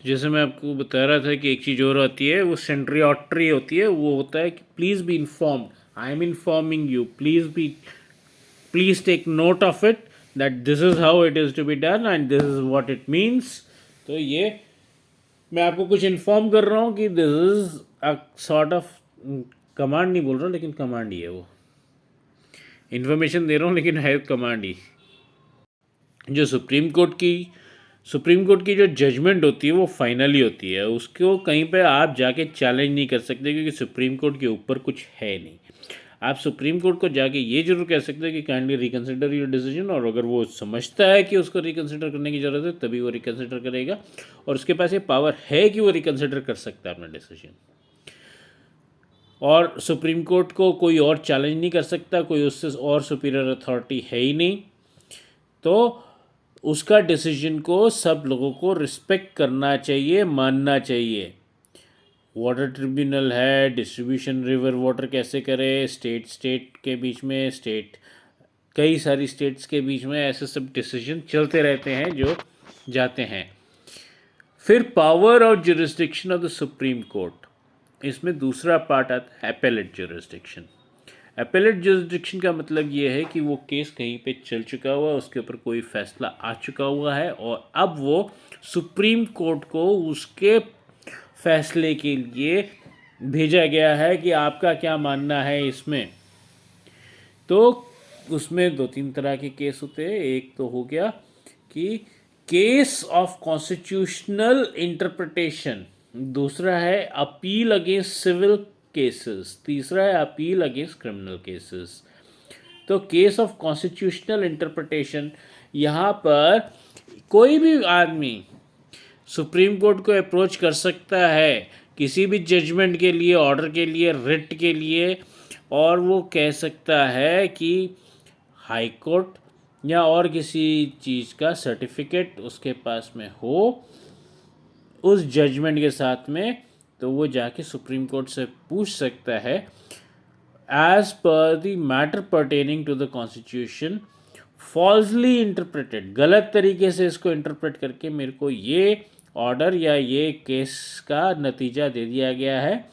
S1: जैसे मैं आपको बता रहा था कि एक चीज़ और आती है वो सेंट्रियोट्री होती है। वो होता है कि please be informed, I am informing you, please take note of it that this is how it is to be done and this is what it means. तो ये मैं आपको कुछ इन्फॉर्म कर रहा हूँ कि this is a sort of command, नहीं बोल रहा हूँ लेकिन कमांड ही है, वो इन्फॉर्मेशन दे रहा हूँ लेकिन है कमांड ही। जो सुप्रीम कोर्ट की जो जजमेंट होती है वो फाइनली होती है, उसको कहीं पे आप जाके चैलेंज नहीं कर सकते क्योंकि सुप्रीम कोर्ट के ऊपर कुछ है नहीं। आप सुप्रीम कोर्ट को जाके ये जरूर कह सकते हैं कि काइंडली रिकन्सिडर योर डिसीजन, और अगर वो समझता है कि उसको रिकन्सिडर करने की ज़रूरत है तभी वो रिकन्सिडर करेगा, और उसके पास ये पावर है कि वो रिकन्सिडर कर सकता है अपना डिसीजन। और सुप्रीम कोर्ट को कोई और चैलेंज नहीं कर सकता, कोई उससे और सुपीरियर अथॉरिटी है ही नहीं, तो उसका डिसीजन को सब लोगों को रिस्पेक्ट करना चाहिए, मानना चाहिए। वाटर ट्रिब्यूनल है, डिस्ट्रीब्यूशन रिवर वाटर कैसे करे, स्टेट के बीच में, कई सारी स्टेट्स के बीच में ऐसे सब डिसीजन चलते रहते हैं जो जाते हैं। फिर पावर और jurisdiction of the supreme court, इसमें दूसरा पार्ट आता है एपेलेट जुरिस्डिक्शन। एपेलेट जुरिस्डिक्शन का मतलब ये है कि वो केस कहीं पे चल चुका हुआ है, उसके ऊपर कोई फैसला आ चुका हुआ है और अब वो सुप्रीम कोर्ट को उसके फैसले के लिए भेजा गया है कि आपका क्या मानना है इसमें। तो उसमें दो तीन तरह के केस होते हैं। एक तो हो गया कि केस ऑफ कॉन्स्टिट्यूशनल इंटरप्रिटेशन, दूसरा है अपील अगेंस्ट सिविल केसेस, तीसरा है अपील अगेंस्ट क्रिमिनल केसेस। तो केस ऑफ कॉन्स्टिट्यूशनल इंटरप्रिटेशन, यहाँ पर कोई भी आदमी सुप्रीम कोर्ट को अप्रोच कर सकता है किसी भी जजमेंट के लिए, ऑर्डर के लिए, रिट के लिए, और वो कह सकता है कि हाई कोर्ट या और किसी चीज़ का सर्टिफिकेट उसके पास में हो उस जजमेंट के साथ में, तो वो जाके सुप्रीम कोर्ट से पूछ सकता है as per the matter pertaining to the constitution falsely interpreted, गलत तरीके से इसको इंटरप्रेट करके मेरे को ये ऑर्डर या ये केस का नतीजा दे दिया गया है,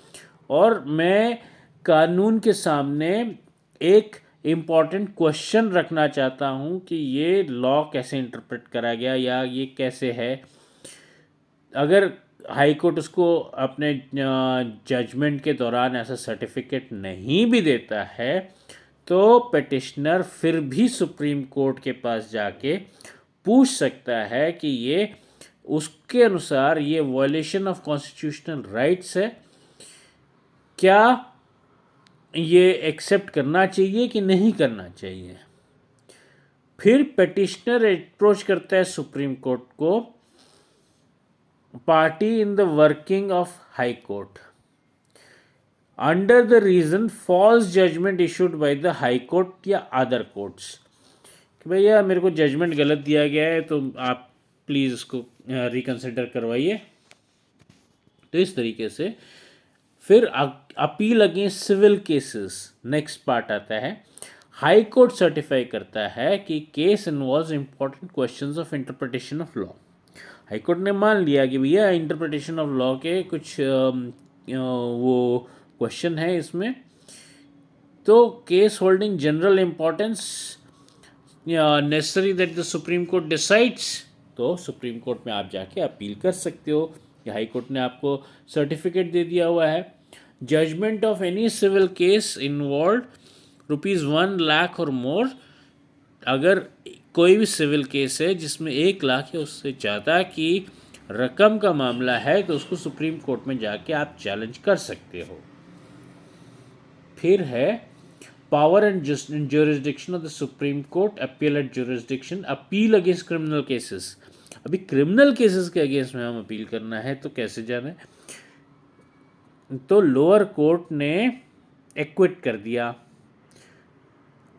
S1: और मैं कानून के सामने एक इम्पॉर्टेंट क्वेश्चन रखना चाहता हूँ कि ये लॉ कैसे इंटरप्रेट करा गया या ये कैसे है। अगर हाई कोर्ट उसको अपने जजमेंट के दौरान ऐसा सर्टिफिकेट नहीं भी देता है, तो पिटिशनर फिर भी सुप्रीम कोर्ट के पास जाके पूछ सकता है कि ये उसके अनुसार ये वायलेशन ऑफ कॉन्स्टिट्यूशनल राइट्स है, क्या ये एक्सेप्ट करना चाहिए कि नहीं करना चाहिए। फिर पिटिशनर अप्रोच करता है सुप्रीम कोर्ट को, party in the working of high court under the reason false judgment issued by the high court या अदर कोर्ट्स, कि भैया मेरे को जजमेंट गलत दिया गया है तो आप प्लीज़ उसको रिकंसिडर करवाइए। तो इस तरीके से फिर appeal against civil cases, next part आता है। हाई कोर्ट सर्टिफाई करता है कि case involves important questions of interpretation of law. हाई कोर्ट ने मान लिया कि भैया इंटरप्रिटेशन ऑफ लॉ के कुछ वो क्वेश्चन है इसमें, तो case holding general importance necessary that the supreme court decides, तो सुप्रीम कोर्ट में आप जाके अपील कर सकते हो कि हाई कोर्ट ने आपको सर्टिफिकेट दे दिया हुआ है। Judgment of any civil case involve ₹1,00,000 और मोर, अगर कोई भी सिविल केस है जिसमें 1,00,000 या उससे ज़्यादा की रकम का मामला है, तो उसको सुप्रीम कोर्ट में जाके आप चैलेंज कर सकते हो। फिर है power and jurisdiction of the supreme court, appellate jurisdiction, appeal against criminal cases. अभी क्रिमिनल केसेस के अगेंस्ट में हम अपील करना है तो कैसे जाने, तो लोअर कोर्ट ने एक्विट कर दिया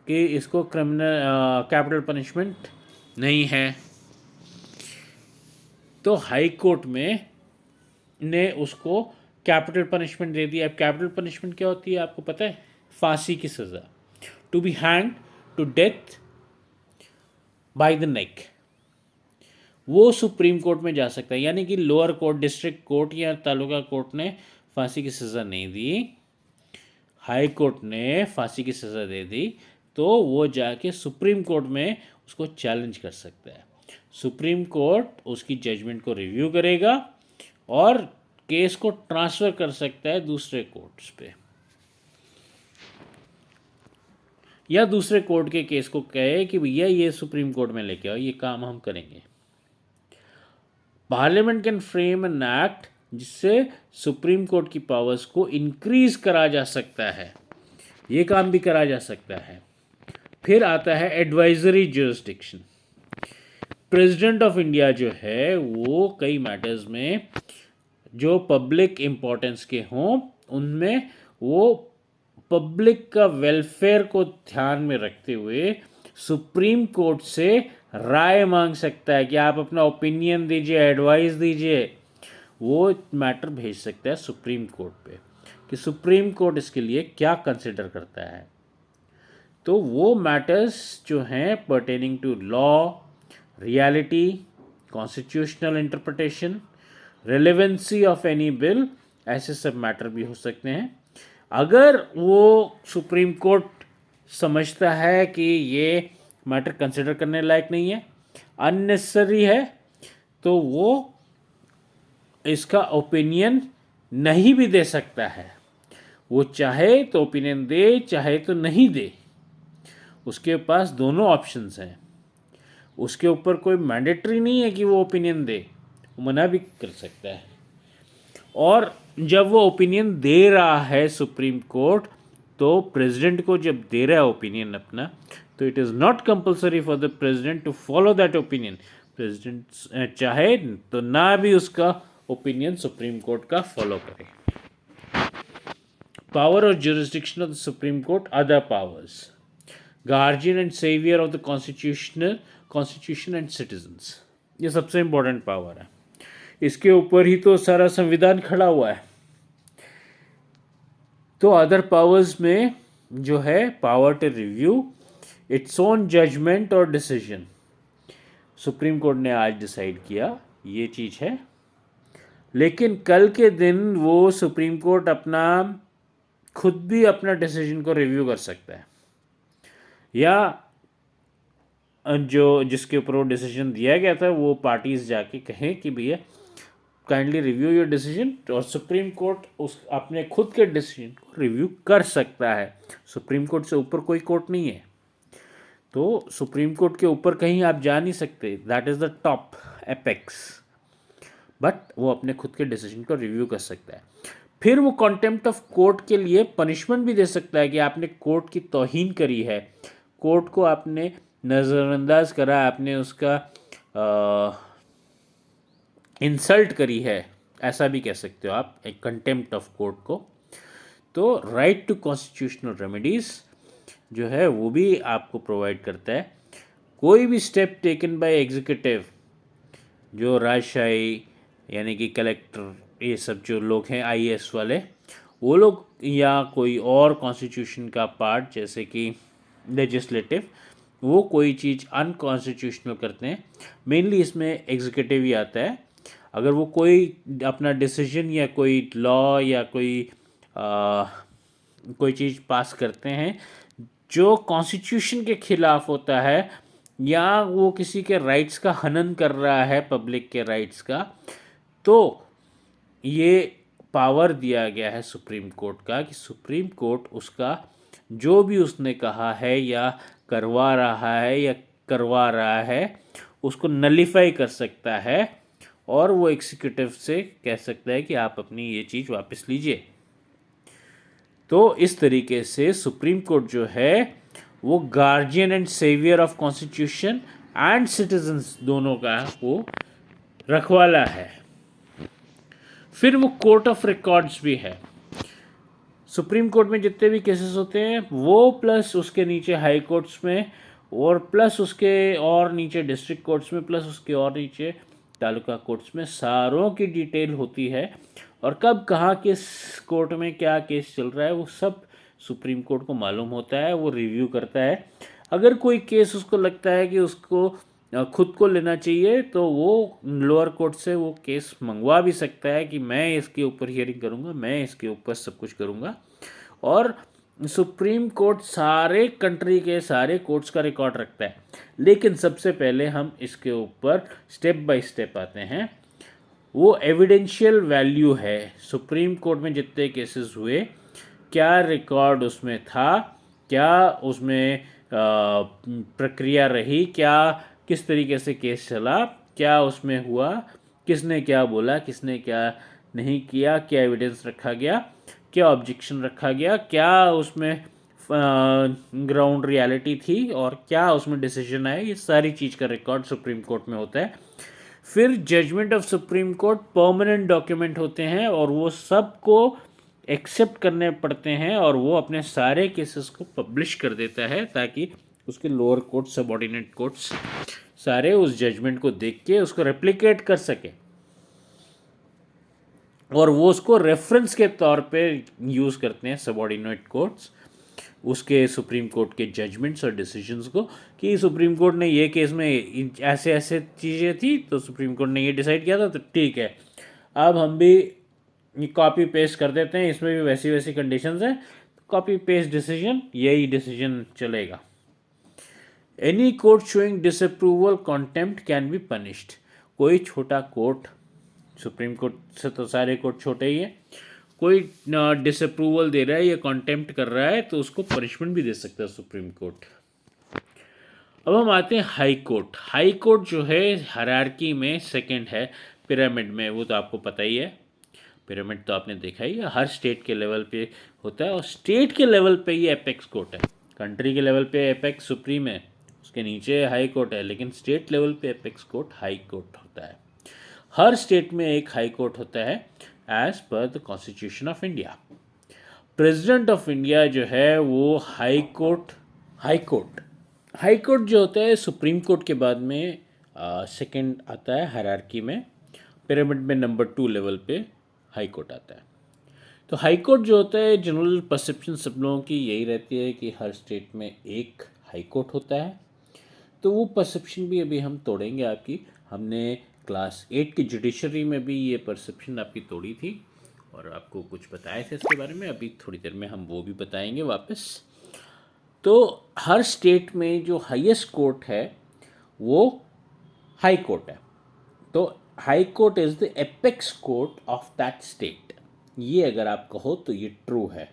S1: कि इसको क्रिमिनल कैपिटल पनिशमेंट नहीं है, तो हाई कोर्ट में ने उसको कैपिटल पनिशमेंट दे दिया। अब कैपिटल पनिशमेंट क्या होती है आपको पता है? फांसी की सज़ा, to be hanged to death by the neck. वो सुप्रीम कोर्ट में जा सकता है, यानी कि लोअर कोर्ट, डिस्ट्रिक्ट कोर्ट या तालुका कोर्ट ने फांसी की सज़ा नहीं दी, हाई कोर्ट ने फांसी की सज़ा दे दी, तो वो जाके सुप्रीम कोर्ट में उसको चैलेंज कर सकता है। सुप्रीम कोर्ट उसकी जजमेंट को रिव्यू करेगा और केस को ट्रांसफ़र कर सकता है दूसरे कोर्ट्स पे, या दूसरे कोर्ट के केस को कहे कि भैया ये सुप्रीम कोर्ट में लेके आओ, ये काम हम करेंगे। Parliament can frame an act जिससे सुप्रीम कोर्ट की पावर्स को इंक्रीज करा जा सकता है, ये काम भी करा जा सकता है। फिर आता है advisory jurisdiction. President of India जो है वो कई मैटर्स में जो पब्लिक इम्पोर्टेंस के हों उनमें वो पब्लिक का वेलफेयर को ध्यान में रखते हुए सुप्रीम कोर्ट से राय मांग सकता है कि आप अपना ओपिनियन दीजिए, एडवाइस दीजिए। वो मैटर भेज सकता है सुप्रीम कोर्ट पे कि सुप्रीम कोर्ट इसके लिए क्या कंसिडर करता है। तो वो मैटर्स जो हैं pertaining to law, reality, constitutional interpretation, relevancy of any bill, ऐसे सब मैटर भी हो सकते हैं। अगर वो सुप्रीम कोर्ट समझता है कि ये मैटर कंसिडर करने लायक नहीं है, अननेसेसरी है, तो वो इसका ओपिनियन नहीं भी दे सकता है। वो चाहे तो ओपिनियन दे, चाहे तो नहीं दे, उसके पास दोनों ऑप्शंस हैं। उसके ऊपर कोई मैंडेटरी नहीं है कि वो ओपिनियन दे, वो मना भी कर सकता है। और जब वो ओपिनियन दे रहा है सुप्रीम कोर्ट, तो प्रेसिडेंट को जब दे रहा है ओपिनियन अपना, तो it is not compulsory for the president to follow that opinion. President चाहे तो ना भी उसका ओपिनियन सुप्रीम कोर्ट का फॉलो करे। पावर और jurisdiction of the Supreme Court, other powers, guardian and savior of the constitution and citizens, ये सबसे इम्पोर्टेंट पावर है। इसके ऊपर ही तो सारा संविधान खड़ा हुआ है। तो अदर पावर्स में जो है power to review its own judgment और डिसीजन। सुप्रीम कोर्ट ने आज डिसाइड किया ये चीज़ है, लेकिन कल के दिन वो सुप्रीम कोर्ट अपना खुद भी अपना डिसीजन को रिव्यू कर सकता है, या जो जिसके ऊपर वो डिसीजन दिया गया था वो पार्टीज जाके कहें कि भैया काइंडली रिव्यू योर डिसीजन, और सुप्रीम कोर्ट उस अपने खुद के डिसीजन को रिव्यू कर सकता है। सुप्रीम कोर्ट से ऊपर कोई कोर्ट नहीं है, तो सुप्रीम कोर्ट के ऊपर कहीं आप जा नहीं सकते। That is the top apex, but वो अपने खुद के डिसीजन को रिव्यू कर सकता है। फिर वो कॉन्टेम्प्ट ऑफ कोर्ट के लिए पनिशमेंट भी दे सकता है कि आपने कोर्ट की तौहीन करी है, कोर्ट को आपने नज़रअंदाज करा, आपने उसका इंसल्ट करी है, ऐसा भी कह सकते हो आप एक कंटेम्प्ट ऑफ कोर्ट को। तो राइट टू कॉन्स्टिट्यूशनल रेमेडीज़ जो है वो भी आपको प्रोवाइड करता है। कोई भी स्टेप टेकन बाय एग्जीक्यूटिव, जो राजशाही यानी कि कलेक्टर, ये सब जो लोग हैं आईएएस वाले, वो लोग, या कोई और कॉन्स्टिट्यूशन का पार्ट जैसे कि लेजिस्लेटिव, वो कोई चीज़ अनकॉन्स्टिट्यूशनल करते हैं, मेनली इसमें एग्जीक्यूटिव ही आता है। अगर वो कोई अपना डिसीजन या कोई लॉ या कोई चीज़ पास करते हैं जो कॉन्स्टिट्यूशन के खिलाफ होता है, या वो किसी के राइट्स का हनन कर रहा है, पब्लिक के राइट्स का, तो ये पावर दिया गया है सुप्रीम कोर्ट का कि सुप्रीम कोर्ट उसका जो भी उसने कहा है या करवा रहा है उसको नलीफाई कर सकता है, और वो एग्जीक्यूटिव से कह सकता है कि आप अपनी ये चीज़ वापस लीजिए। तो इस तरीके से सुप्रीम कोर्ट जो है वो guardian and saviour of constitution and citizens दोनों का वो रखवाला है। फिर वो कोर्ट ऑफ रिकॉर्ड्स भी है। सुप्रीम कोर्ट में जितने भी केसेस होते हैं वो, प्लस उसके नीचे हाई कोर्ट्स में, और प्लस उसके और नीचे डिस्ट्रिक्ट कोर्ट्स में, प्लस उसके और नीचे तालुका कोर्ट्स में, सारों की डिटेल होती है। और कब कहाँ किस कोर्ट में क्या केस चल रहा है वो सब सुप्रीम कोर्ट को मालूम होता है, वो रिव्यू करता है। अगर कोई केस उसको लगता है कि उसको खुद को लेना चाहिए, तो वो लोअर कोर्ट से वो केस मंगवा भी सकता है कि मैं इसके ऊपर हियरिंग करूँगा, मैं इसके ऊपर सब कुछ करूँगा। और सुप्रीम कोर्ट सारे कंट्री के सारे कोर्ट्स का रिकॉर्ड रखता है। लेकिन सबसे पहले हम इसके ऊपर स्टेप बाय स्टेप आते हैं। वो एविडेंशियल वैल्यू है, सुप्रीम कोर्ट में जितने केसेस हुए, क्या रिकॉर्ड उसमें था, क्या उसमें प्रक्रिया रही, क्या किस तरीके से केस चला, क्या उसमें हुआ, किसने क्या बोला, किसने क्या नहीं किया, क्या एविडेंस रखा गया, क्या ऑब्जेक्शन रखा गया, क्या उसमें ग्राउंड रियलिटी थी, और क्या उसमें डिसीजन आया, ये सारी चीज़ का रिकॉर्ड सुप्रीम कोर्ट में होता है। फिर judgment of supreme court permanent document होते हैं, और वो सब को एक्सेप्ट करने पड़ते हैं और वो अपने सारे केसेस को पब्लिश कर देता है ताकि उसके लोअर कोर्ट, सबऑर्डिनेट कोर्ट्स सारे उस जजमेंट को देख के उसको रेप्लिकेट कर सके और वो उसको रेफरेंस के तौर पे यूज़ करते हैं सबऑर्डिनेट कोर्ट्स उसके सुप्रीम कोर्ट के जजमेंट्स और डिसीजंस को कि सुप्रीम कोर्ट ने ये केस में ऐसे ऐसे चीज़ें थी तो सुप्रीम कोर्ट ने ये डिसाइड किया था तो ठीक है, अब हम भी कॉपी पेस्ट कर देते हैं, इसमें भी वैसी वैसी कंडीशंस हैं, कॉपी पेस्ट डिसीजन यही डिसीजन चलेगा। Any court showing disapproval contempt can be punished. कोई छोटा कोर्ट, सुप्रीम कोर्ट से तो सारे कोर्ट छोटे ही हैं, कोई डिसअप्रूवल दे रहा है या कॉन्टेम्प्ट कर रहा है तो उसको पनिशमेंट भी दे सकता है सुप्रीम कोर्ट। अब हम आते हैं हाई कोर्ट। हाई कोर्ट जो है हायरार्की में सेकंड है पिरामिड में, वो तो आपको पता ही है, पिरामिड तो आपने देखा ही है, हर स्टेट के लेवल पे होता है और स्टेट के लेवल पे ये एपेक्स कोर्ट है। कंट्री के लेवल पे एपेक्स सुप्रीम है, उसके नीचे हाई कोर्ट है, लेकिन स्टेट लेवल पे एपेक्स कोर्ट हाई कोर्ट होता है। हर स्टेट में एक हाई कोर्ट होता है as per the constitution of India. President of India जो है वो हाई कोर्ट जो होता है सुप्रीम कोर्ट के बाद में सेकंड आता है हायरार्की में, पिरामिड में नंबर 2 लेवल पे हाई कोर्ट आता है। तो हाई कोर्ट जो होता है, जनरल परसेप्शन सब लोगों की यही रहती है कि हर स्टेट में एक हाई कोर्ट होता है। तो वो परसेप्शन भी अभी हम तोड़ेंगे आपकी। हमने क्लास 8 की जुडिशरी में भी ये परसेप्शन आपकी तोड़ी थी और आपको कुछ बताए थे इसके बारे में, अभी थोड़ी देर में हम वो भी बताएंगे वापस। तो हर स्टेट में जो हाईएस्ट कोर्ट है वो हाई कोर्ट है। तो high court is the apex court of that state, ये अगर आप कहो तो ये ट्रू है।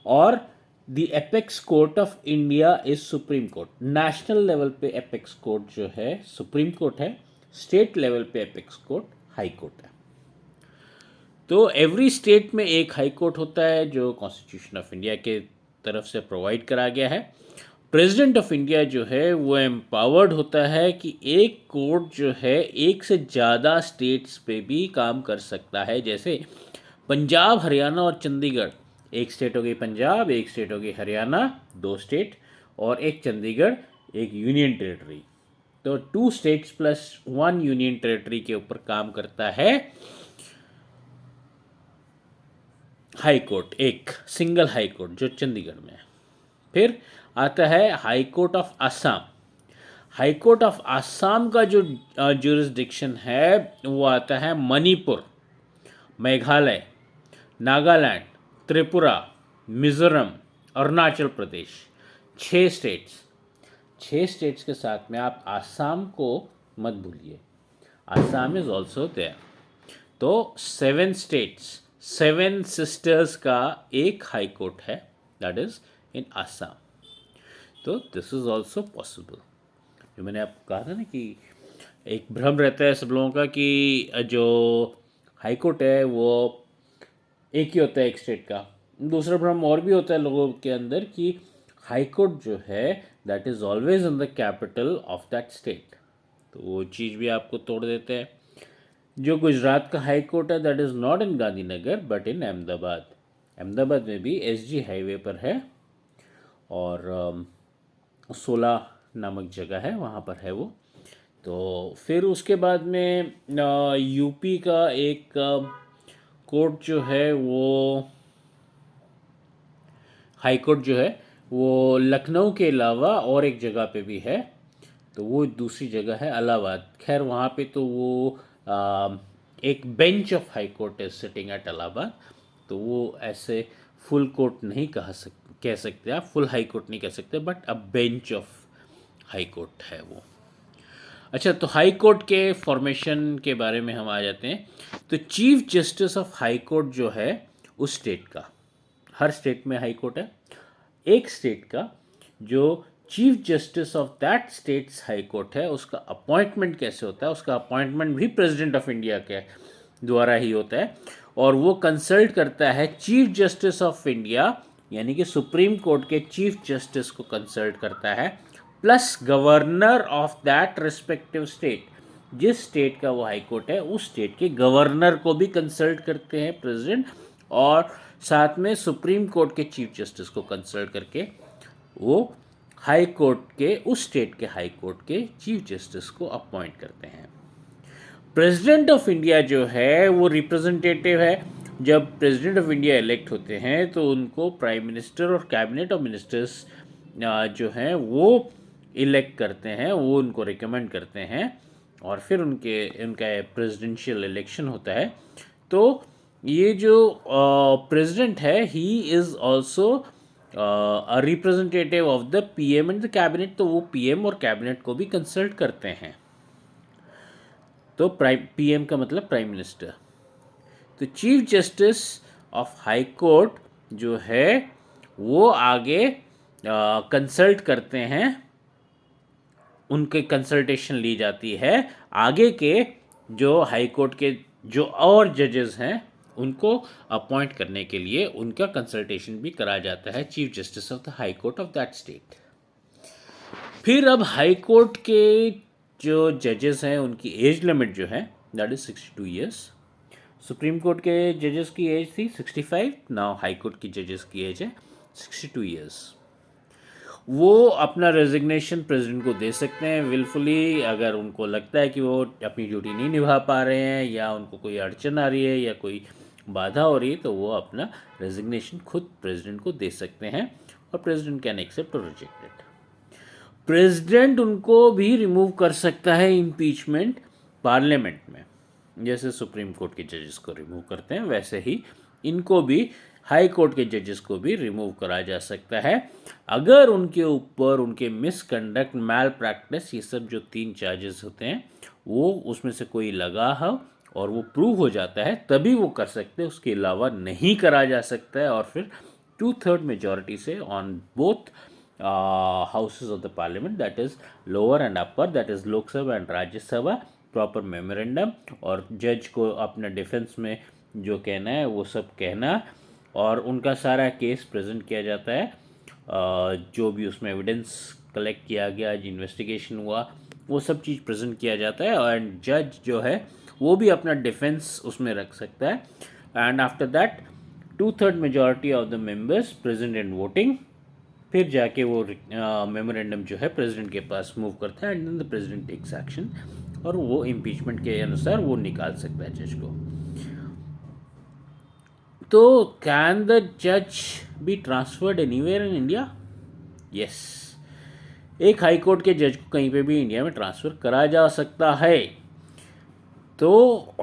S1: और the apex court of India is supreme court. National level पे एपेक्स कोर्ट जो है सुप्रीम कोर्ट है, स्टेट लेवल पे एपेक्स कोर्ट हाई कोर्ट है। तो एवरी स्टेट में एक हाई कोर्ट होता है जो कॉन्स्टिट्यूशन ऑफ इंडिया के तरफ से प्रोवाइड करा गया है। प्रेसिडेंट ऑफ इंडिया जो है वो एम्पावर्ड होता है कि एक कोर्ट जो है एक से ज़्यादा स्टेट्स पे भी काम कर सकता है। जैसे पंजाब, हरियाणा और चंडीगढ़, एक स्टेट हो गई पंजाब, एक स्टेट हो गई हरियाणा, 2 स्टेट, और एक चंडीगढ़, एक यूनियन टेरिटरी। तो 2 स्टेट्स प्लस 1 यूनियन टेरिटरी के ऊपर काम करता है हाई कोर्ट, एक सिंगल हाई कोर्ट जो चंडीगढ़ में है। फिर आता है high court of Assam. High court of Assam का जो जुरिस्डिक्शन है वो आता है मणिपुर, मेघालय, नागालैंड, त्रिपुरा, मिजोरम, अरुणाचल प्रदेश, 6 स्टेट्स। 6 स्टेट्स के साथ में आप आसाम को मत भूलिए, आसाम इज ऑल्सो देयर। तो 7 स्टेट्स, 7 सिस्टर्स का एक हाई कोर्ट है, दैट इज इन आसाम। तो दिस इज ऑल्सो पॉसिबल। जो मैंने आपको कहा था ना कि एक भ्रम रहता है सब लोगों का कि जो हाई कोर्ट है वो एक ही होता है एक स्टेट का। दूसरा भ्रम और भी होता है लोगों के अंदर कि हाई कोर्ट जो है that is always in the capital of that state. तो वो चीज़ भी आपको तोड़ देते हैं। जो गुजरात का हाई कोर्ट है that is not in Gandhinagar but in Ahmedabad. Ahmedabad में भी एसजी हाईवे पर है और 16 नामक जगह है, वहाँ पर है वो। तो फिर उसके बाद में यूपी का एक कोर्ट जो है वो हाई कोर्ट जो है वो लखनऊ के अलावा और एक जगह पे भी है, तो वो दूसरी जगह है इलाहाबाद। खैर वहाँ पे तो वो एक bench of high court is sitting at Allahabad, तो वो ऐसे फुल कोर्ट नहीं कह सकते आप, फुल हाई कोर्ट नहीं कह सकते, but a bench of high court है वो। अच्छा, तो हाई कोर्ट के फॉर्मेशन के बारे में हम आ जाते हैं। तो chief justice of high court जो है उस स्टेट का, हर स्टेट में हाई कोर्ट है, एक स्टेट का जो chief justice of that states high court है उसका अपॉइंटमेंट कैसे होता है। उसका अपॉइंटमेंट भी प्रेसिडेंट ऑफ इंडिया के द्वारा ही होता है और वो कंसल्ट करता है चीफ जस्टिस ऑफ इंडिया, यानी कि सुप्रीम कोर्ट के चीफ जस्टिस को कंसल्ट करता है, plus governor of that respective state. जिस स्टेट का वो हाई कोर्ट है उस स्टेट के गवर्नर को भी कंसल्ट करते हैं प्रेसिडेंट, और साथ में सुप्रीम कोर्ट के चीफ जस्टिस को कंसल्ट करके वो हाई कोर्ट के, उस स्टेट के हाई कोर्ट के चीफ जस्टिस को अपॉइंट करते हैं। प्रेसिडेंट ऑफ इंडिया जो है वो रिप्रेजेंटेटिव है। जब प्रेसिडेंट ऑफ इंडिया इलेक्ट होते हैं तो उनको प्राइम मिनिस्टर और कैबिनेट ऑफ मिनिस्टर्स जो हैं वो इलेक्ट करते हैं, वो उनको रिकमेंड करते हैं और फिर उनका प्रेसिडेंशियल इलेक्शन होता है। तो ये जो प्रेसिडेंट है he is also a representative of the PM and the cabinet, तो वो पीएम और कैबिनेट को भी कंसल्ट करते हैं। तो पीएम का मतलब प्राइम मिनिस्टर। तो chief justice of high court जो है वो आगे कंसल्ट करते हैं, उनके कंसल्टेशन ली जाती है। आगे के जो हाई कोर्ट के जो और जजेस हैं उनको अपॉइंट करने के लिए उनका कंसल्टेशन भी करा जाता है chief justice of the high court of that state. फिर अब हाई कोर्ट के जो जजेस हैं उनकी एज लिमिट जो है that is 62 years. Supreme Court के जजेस की एज थी 65, नाउ हाई कोर्ट की जजेस की एज है 62 ईयर्स। वो अपना रेजिग्नेशन प्रेसिडेंट को दे सकते हैं विलफुली, अगर उनको लगता है कि वो अपनी ड्यूटी नहीं निभा पा रहे हैं या उनको कोई अड़चन आ रही है या कोई बाधा हो रही है, तो वो अपना रेजिग्नेशन खुद प्रेसिडेंट को दे सकते हैं और प्रेसिडेंट कैन एक्सेप्ट और रिजेक्ट इट। प्रेसिडेंट उनको भी रिमूव कर सकता है इम्पीचमेंट पार्लियामेंट में, जैसे सुप्रीम कोर्ट के जजेस को रिमूव करते हैं वैसे ही इनको भी हाई कोर्ट के जजेस को भी रिमूव करा जा सकता है अगर उनके ऊपर उनके मिसकंडक्ट, मैल प्रैक्टिस, ये सब जो 3 चार्जेस होते हैं वो उसमें से कोई लगा हो और वो प्रूव हो जाता है तभी वो कर सकते हैं, उसके अलावा नहीं करा जा सकता है। और फिर 2/3 मेजॉरिटी से on both houses of the parliament, that is lower and upper, that is Lok Sabha and Rajya Sabha, proper memorandum और जज को अपना डिफेंस में जो कहना है वो सब कहना और उनका सारा केस प्रेजेंट किया जाता है। जो भी उसमें एविडेंस कलेक्ट किया गया, जो इन्वेस्टिगेशन हुआ, वो सब चीज़ प्रेजेंट किया जाता है एंड जज जो है वो भी अपना डिफेंस उसमें रख सकता है। And after that 2/3 majority of the members present in voting, फिर जाके वो मेमोरेंडम जो है प्रेसिडेंट के पास मूव करता है and then the president takes action और वो इम्पीचमेंट के अनुसार वो निकाल सकता है जज को। तो कैन द जज be transferred anywhere in India? Yes, एक हाई कोर्ट के जज को कहीं पे भी इंडिया में ट्रांसफ़र करा जा सकता है। तो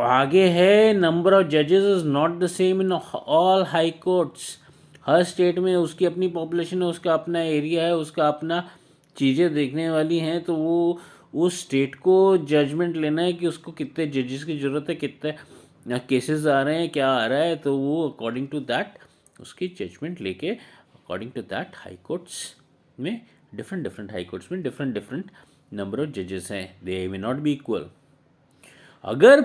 S1: आगे है नंबर ऑफ जजेस is not the same in all high courts. Her state में उसकी अपनी पॉपुलेशन है, उसका अपना एरिया है, उसका अपना चीज़ें देखने वाली हैं, तो वो उस स्टेट को जजमेंट लेना है कि उसको कितने जजेस की ज़रूरत है, कितने केसेस आ रहे हैं, क्या आ रहा है, तो वो अकॉर्डिंग टू दैट उसकी जजमेंट लेके according to that high courts में डिफरेंट हाई कोर्ट्स में डिफरेंट नंबर ऑफ जजेस हैं, they may not be equal. अगर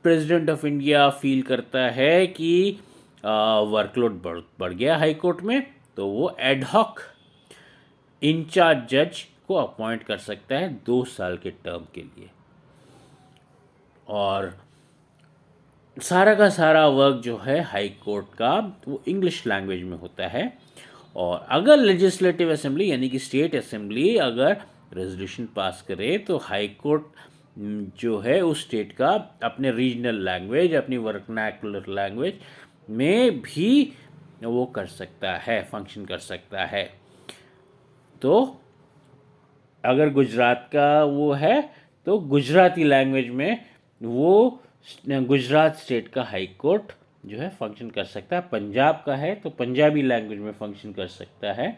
S1: प्रेसिडेंट ऑफ इंडिया फील करता है कि वर्कलोड बढ़ गया हाई कोर्ट में, तो वो एडहॉक इंचार्ज जज को अपॉइंट कर सकता है 2 साल के टर्म के लिए और सारा का सारा वर्क जो है हाई कोर्ट का वो इंग्लिश लैंग्वेज में होता है। और अगर लेजिस्लेटिव असेंबली यानी कि स्टेट असेंबली अगर रेजोल्यूशन पास करे तो हाई कोर्ट जो है उस स्टेट का अपने रीजनल लैंग्वेज, अपनी वर्नाकुलर लैंग्वेज में भी वो कर सकता है, फंक्शन कर सकता है। तो अगर गुजरात का वो है तो गुजराती लैंग्वेज में वो गुजरात स्टेट का हाई कोर्ट जो है फंक्शन कर सकता है। पंजाब का है तो पंजाबी लैंग्वेज में फंक्शन कर सकता है।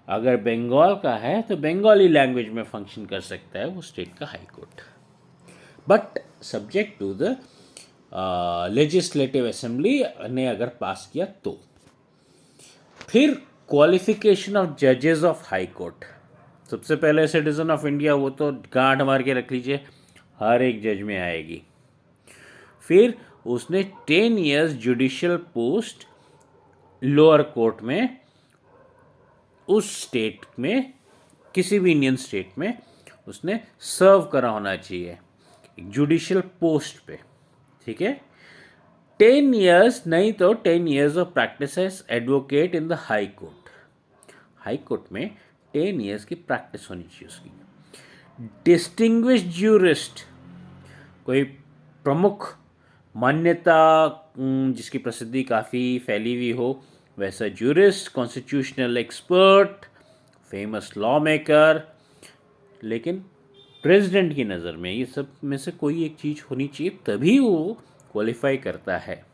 S1: अगर बंगाल का है तो बंगाली लैंग्वेज में फंक्शन कर सकता है वो स्टेट का high court, but subject to the legislative assembly ने अगर पास किया तो। फिर क्वालिफिकेशन ऑफ जजेस ऑफ हाई कोर्ट। सबसे पहले सिटीजन ऑफ इंडिया, वो तो गांठ मार के रख लीजिए, हर एक जज में आएगी। फिर उसने 10 years judicial post lower court में उस स्टेट में, किसी भी इंडियन स्टेट में उसने सर्व करा होना चाहिए एक जुडिशियल पोस्ट पे, ठीक है। 10 years नहीं तो 10 years of practice as advocate in the high court. High court में 10 years की प्रैक्टिस होनी चाहिए उसकी। डिस्टिंग्विश्ड ज्यूरिस्ट, कोई प्रमुख मान्यता जिसकी प्रसिद्धि काफ़ी फैली हुई हो, वैसा jurist, constitutional expert, famous law maker. लेकिन प्रेसिडेंट की नज़र में ये सब में से कोई एक चीज़ होनी चाहिए, तभी वो क्वालिफाई करता है।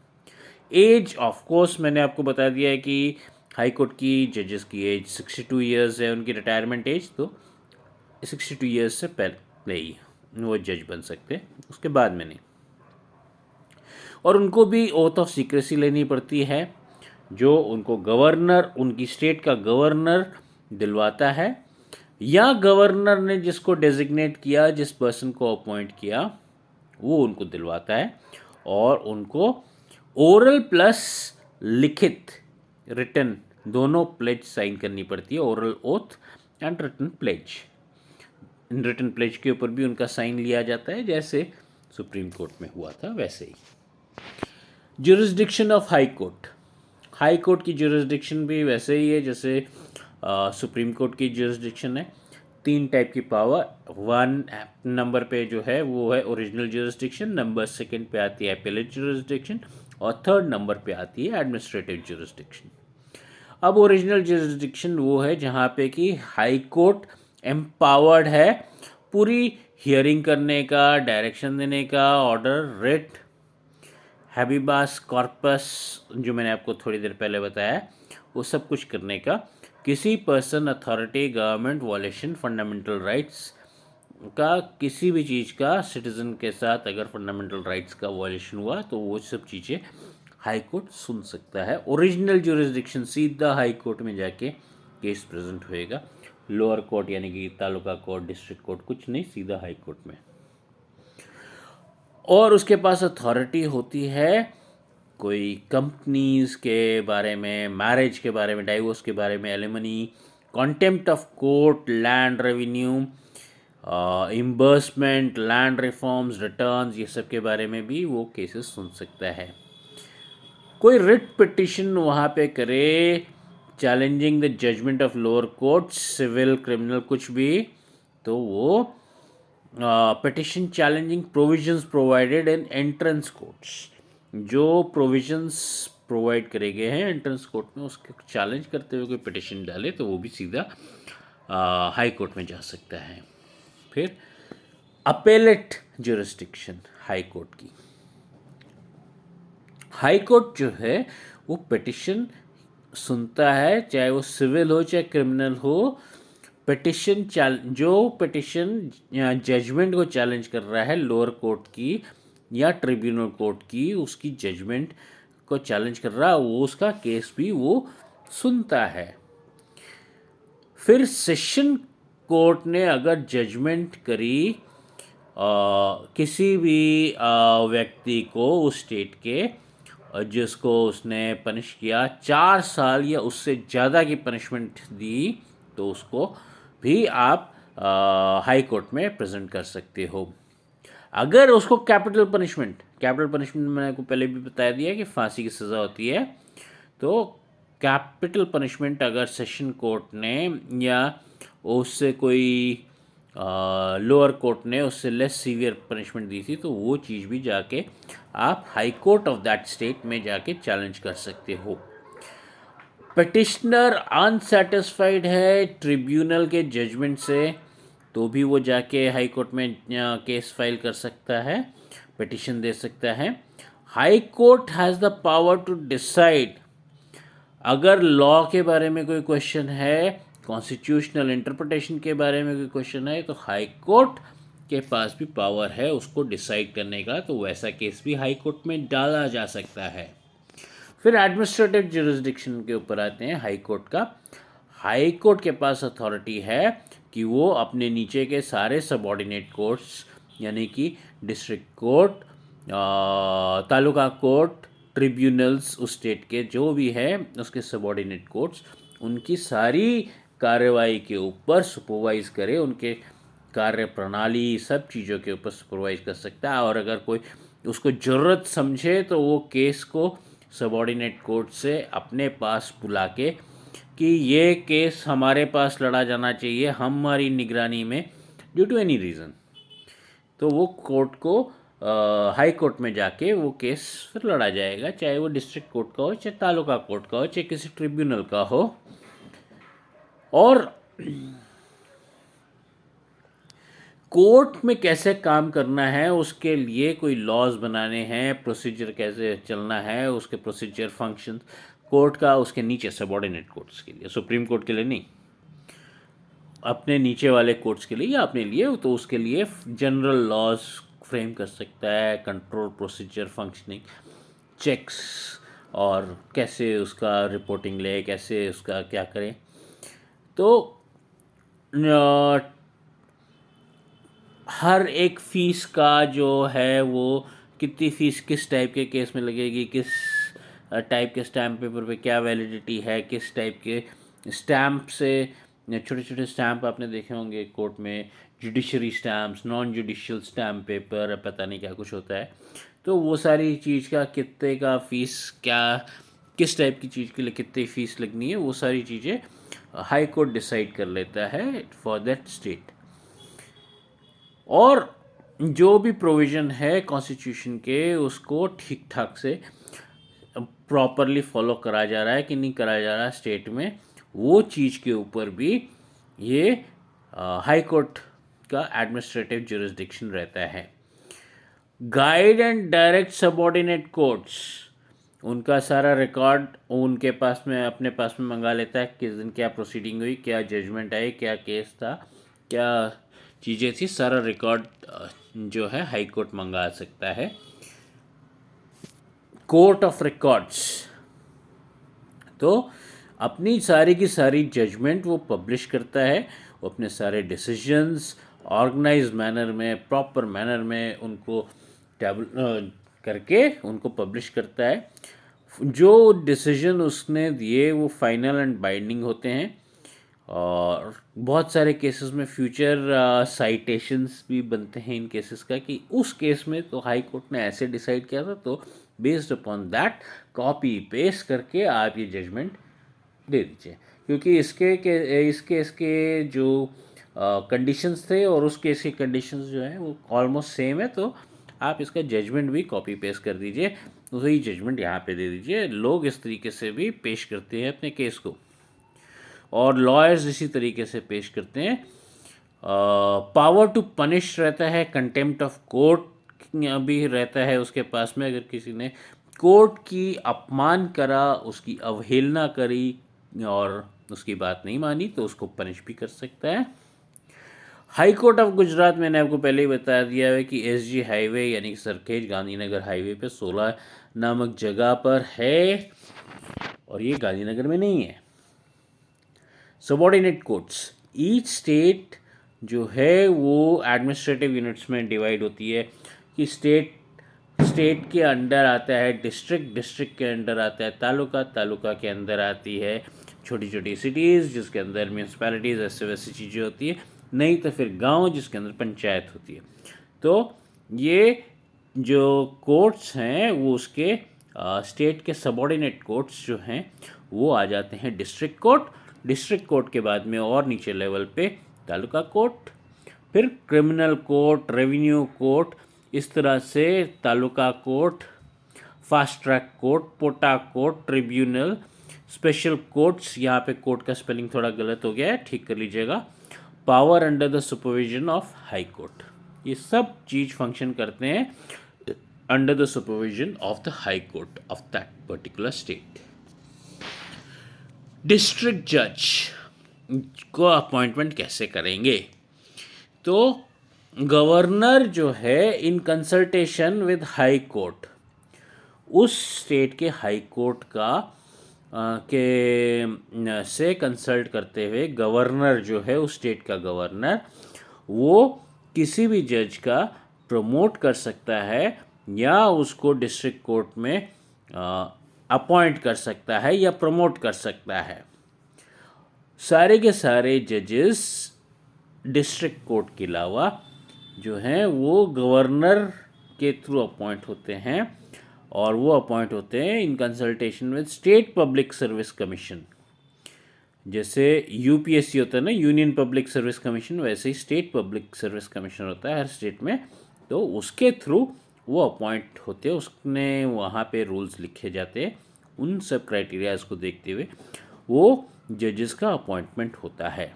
S1: एज ऑफ कोर्स मैंने आपको बता दिया है कि हाई कोर्ट की जजेस की एज 62 ईयर्स है, उनकी रिटायरमेंट एज, तो 62 ईयर्स से पहले ही वो जज बन सकते हैं, उसके बाद में नहीं। और उनको भी ओथ ऑफ सीक्रेसी लेनी पड़ती है, जो उनको गवर्नर, उनकी स्टेट का गवर्नर दिलवाता है, या गवर्नर ने जिसको डेजिग्नेट किया, जिस पर्सन को अपॉइंट किया, वो उनको दिलवाता है। और उनको ओरल प्लस लिखित, रिटन, दोनों प्लेज साइन करनी पड़ती है, oral oath and written pledge. Written pledge के ऊपर भी उनका साइन लिया जाता है, जैसे सुप्रीम कोर्ट में हुआ था वैसे ही। Jurisdiction of high court, high court की जुरिस्डिक्शन भी वैसे ही है जैसे सुप्रीम कोर्ट की जुरिस्डिक्शन है। 3 टाइप की पावर, 1 नंबर पे जो है वो है ओरिजिनल जुरिस्डिक्शन, नंबर 2 पे आती है एपेलेट जुरिस्डिक्शन, और 3rd नंबर पे आती है एडमिनिस्ट्रेटिव जुरिस्डिक्शन। अब ओरिजिनल जुरिस्डिक्शन वो है जहाँ पे कि हाई कोर्ट एम्पावर्ड है पूरी हियरिंग करने का, डायरेक्शन देने का, ऑर्डर, रिट, हैबिबास कॉर्पस जो मैंने आपको थोड़ी देर पहले बताया, वो सब कुछ करने का। किसी person, authority, government वॉलेशन fundamental rights का, किसी भी चीज़ का सिटीज़न के साथ अगर फंडामेंटल राइट्स का वॉलेशन हुआ तो वो सब चीज़ें हाई कोर्ट सुन सकता है। ओरिजिनल जुरिस्डिक्शन सीधा हाई कोर्ट में जाके केस प्रेजेंट होएगा, लोअर कोर्ट यानी कि तालुका कोर्ट, डिस्ट्रिक्ट कोर्ट कुछ नहीं, सीधा हाई कोर्ट में। और उसके पास अथॉरिटी होती है कोई कंपनीज के बारे में, मैरिज के बारे में, डाइवोर्स के बारे में, alimony, contempt of court, land revenue, imbursement, land reforms, returns, ये सब के बारे में भी वो केसेस सुन सकता है। कोई रिट पिटिशन वहाँ पे करे challenging the judgment of lower court, civil, criminal, कुछ भी, तो वो petition challenging provisions provided in entrance courts, जो प्रोविजंस प्रोवाइड करे गए हैं एंट्रेंस कोर्ट में, उसके चैलेंज करते हुए कोई पिटिशन डाले तो वो भी सीधा हाई कोर्ट में जा सकता है। फिर अपेलेट जुरिस्डिक्शन हाई कोर्ट की, हाई कोर्ट जो है वो पिटिशन सुनता है, चाहे वो सिविल हो चाहे क्रिमिनल हो। पिटिशन जो पिटिशन जजमेंट को चैलेंज कर रहा है लोअर कोर्ट की या ट्रिब्यूनल कोर्ट की, उसकी जजमेंट को चैलेंज कर रहा है, वो उसका केस भी वो सुनता है। फिर सेशन कोर्ट ने अगर जजमेंट करी किसी भी व्यक्ति को उस स्टेट के जिसको उसने पनिश किया, 4 साल या उससे ज़्यादा की पनिशमेंट दी, तो उसको भी आप हाई कोर्ट में प्रेजेंट कर सकते हो। अगर उसको कैपिटल पनिशमेंट मैंने आपको पहले भी बता दिया कि फांसी की सज़ा होती है, तो कैपिटल पनिशमेंट अगर सेशन कोर्ट ने या उससे कोई लोअर कोर्ट ने उससे लेस सीवियर पनिशमेंट दी थी, तो वो चीज़ भी जाके आप high court of that state में जाके चैलेंज कर सकते हो। पिटिशनर अनसेटिस्फाइड है ट्रिब्यूनल के जजमेंट से, तो भी वो जाके हाई कोर्ट में केस फाइल कर सकता है, पिटिशन दे सकता है। High court has the power to decide, अगर लॉ के बारे में कोई क्वेश्चन है, कॉन्स्टिट्यूशनल इंटरप्रिटेशन के बारे में कोई क्वेश्चन है, तो हाई कोर्ट के पास भी पावर है उसको डिसाइड करने का, तो वैसा केस भी हाई कोर्ट में डाला जा सकता है। फिर एडमिनिस्ट्रेटिव जुरिस्डिक्शन के ऊपर आते हैं हाई कोर्ट का। हाई कोर्ट के पास अथॉरिटी है कि वो अपने नीचे के सारे सबऑर्डिनेट कोर्ट्स यानी कि district court, taluka court, tribunals, उस स्टेट के जो भी है उसके सबऑर्डिनेट कोर्ट्स, उनकी सारी कार्रवाई के ऊपर सुपरवाइज करे, उनके कार्य प्रणाली सब चीज़ों के ऊपर सुपरवाइज कर सकता है। और अगर कोई उसको ज़रूरत समझे तो वो केस को सबॉर्डिनेट कोर्ट से अपने पास बुला के कि ये केस हमारे पास लड़ा जाना चाहिए हमारी निगरानी में ड्यू टू एनी रीज़न, तो वो कोर्ट को हाई कोर्ट में जाके वो केस फिर लड़ा जाएगा, चाहे वो डिस्ट्रिक्ट कोर्ट का हो, चाहे तालुका कोर्ट का हो, चाहे किसी ट्रिब्यूनल का हो। और कोर्ट में कैसे काम करना है उसके लिए कोई लॉज बनाने हैं, प्रोसीजर कैसे चलना है, उसके प्रोसीजर फंक्शन कोर्ट का, उसके नीचे सबॉर्डिनेट कोर्ट्स के लिए, सुप्रीम कोर्ट के लिए नहीं, अपने नीचे वाले कोर्ट्स के लिए या अपने लिए, तो उसके लिए जनरल लॉज फ्रेम कर सकता है, कंट्रोल प्रोसीजर फंक्शनिंग चेक्स, और कैसे उसका रिपोर्टिंग ले, कैसे उसका क्या करें। तो हर एक फ़ीस का जो है वो कितनी फ़ीस किस टाइप के केस में लगेगी, किस टाइप के स्टैम्प पेपर पे क्या वैलिडिटी है, किस टाइप के स्टैम्प से, छोटे छोटे स्टैम्प आपने देखे होंगे कोर्ट में, judiciary stamps, non judicial stamp paper, पता नहीं क्या कुछ होता है, तो वो सारी चीज़ का कितने का फ़ीस, क्या किस टाइप की चीज़ के लिए कितनी फ़ीस लगनी है, वो सारी चीज़ें हाई कोर्ट डिसाइड कर लेता है फॉर दैट स्टेट। और जो भी प्रोविज़न है कॉन्स्टिट्यूशन के उसको ठीक ठाक से प्रॉपरली फॉलो करा जा रहा है कि नहीं करा जा रहा है स्टेट में, वो चीज़ के ऊपर भी ये हाई कोर्ट का एडमिनिस्ट्रेटिव जुरिस्डिक्शन रहता है। Guide and direct subordinate courts, उनका सारा रिकॉर्ड उनके पास में अपने पास में मंगा लेता है, किस दिन क्या प्रोसीडिंग हुई, क्या जजमेंट आई, क्या केस था, क्या चीज़ें थी, सारा रिकॉर्ड जो है हाई कोर्ट मंगा सकता है। कोर्ट ऑफ रिकॉर्ड्स तो अपनी सारी की सारी जजमेंट वो पब्लिश करता है, वो अपने सारे डिसीजंस ऑर्गेनाइज मैनर में, प्रॉपर मैनर में उनको करके उनको पब्लिश करता है। जो डिसीजन उसने दिए वो फाइनल एंड बाइंडिंग होते हैं, और बहुत सारे केसेस में फ्यूचर साइटेशंस भी बनते हैं इन केसेस का, कि उस केस में तो हाई कोर्ट ने ऐसे डिसाइड किया था, तो based upon that copy paste करके आप ये जजमेंट दे दीजिए, क्योंकि इस केस के जो कंडीशंस थे और उस केस के कंडीशंस जो हैं वो ऑलमोस्ट सेम है, तो आप इसका जजमेंट भी कॉपी पेस्ट कर दीजिए, वही जजमेंट यहाँ पे दे दीजिए। लोग इस तरीके से भी पेश करते हैं अपने केस को, और लॉयर्स इसी तरीके से पेश करते हैं। पावर टू पनिश रहता है, कंटेम्प्ट ऑफ कोर्ट भी रहता है उसके पास में, अगर किसी ने कोर्ट की अपमान करा, उसकी अवहेलना करी और उसकी बात नहीं मानी, तो उसको पनिश भी कर सकता है। हाई कोर्ट ऑफ गुजरात, मैंने आपको पहले ही बता दिया है कि एसजी हाईवे यानी कि सरखेज गांधीनगर हाईवे पे 16 नामक जगह पर है, और ये गांधीनगर में नहीं है। सबॉर्डिनेट कोर्ट्स, ईच स्टेट जो है वो एडमिनिस्ट्रेटिव यूनिट्स में डिवाइड होती है, कि स्टेट के अंडर आता है डिस्ट्रिक्ट के अंडर आता है तालुका के अंदर आती है छोटी छोटी सिटीज़, जिसके अंदर म्यूनसिपैलिटीज़ ऐसे वैसी चीज़ें होती है, नहीं तो फिर गांव जिसके अंदर पंचायत होती है। तो ये जो कोर्ट्स हैं वो उसके स्टेट के सबॉर्डिनेट कोर्ट्स जो हैं वो आ जाते हैं डिस्ट्रिक्ट कोर्ट के बाद में और नीचे लेवल पे तालुका कोर्ट, फिर क्रिमिनल कोर्ट, रेवेन्यू कोर्ट, इस तरह से taluka court, fast track court, POTA court, tribunal, special courts, यहाँ पे कोर्ट का स्पेलिंग थोड़ा गलत हो गया है, ठीक कर लीजिएगा, power under the supervision of high court, ये सब चीज़ फंक्शन करते हैं under the supervision of the high court of that particular state. District जज को अपॉइंटमेंट कैसे करेंगे, तो गवर्नर जो है in consultation with high court, उस स्टेट के हाई कोर्ट का से कंसल्ट करते हुए गवर्नर जो है उस स्टेट का गवर्नर, वो किसी भी जज का प्रमोट कर सकता है या उसको डिस्ट्रिक्ट कोर्ट में अपॉइंट कर सकता है या प्रमोट कर सकता है। सारे के सारे जजेस डिस्ट्रिक्ट कोर्ट के अलावा जो हैं वो गवर्नर के थ्रू अपॉइंट होते हैं, और वो अपॉइंट होते हैं in consultation with state public service commission. जैसे यूपीएससी होता है ना, यूनियन पब्लिक सर्विस कमीशन, वैसे ही स्टेट पब्लिक सर्विस कमीशन होता है हर स्टेट में। तो उसके थ्रू वो अपॉइंट होते हैं, उसने वहाँ पे रूल्स लिखे जाते हैं, उन सब क्राइटेरियाज को देखते हुए वो जजेस का अपॉइंटमेंट होता है।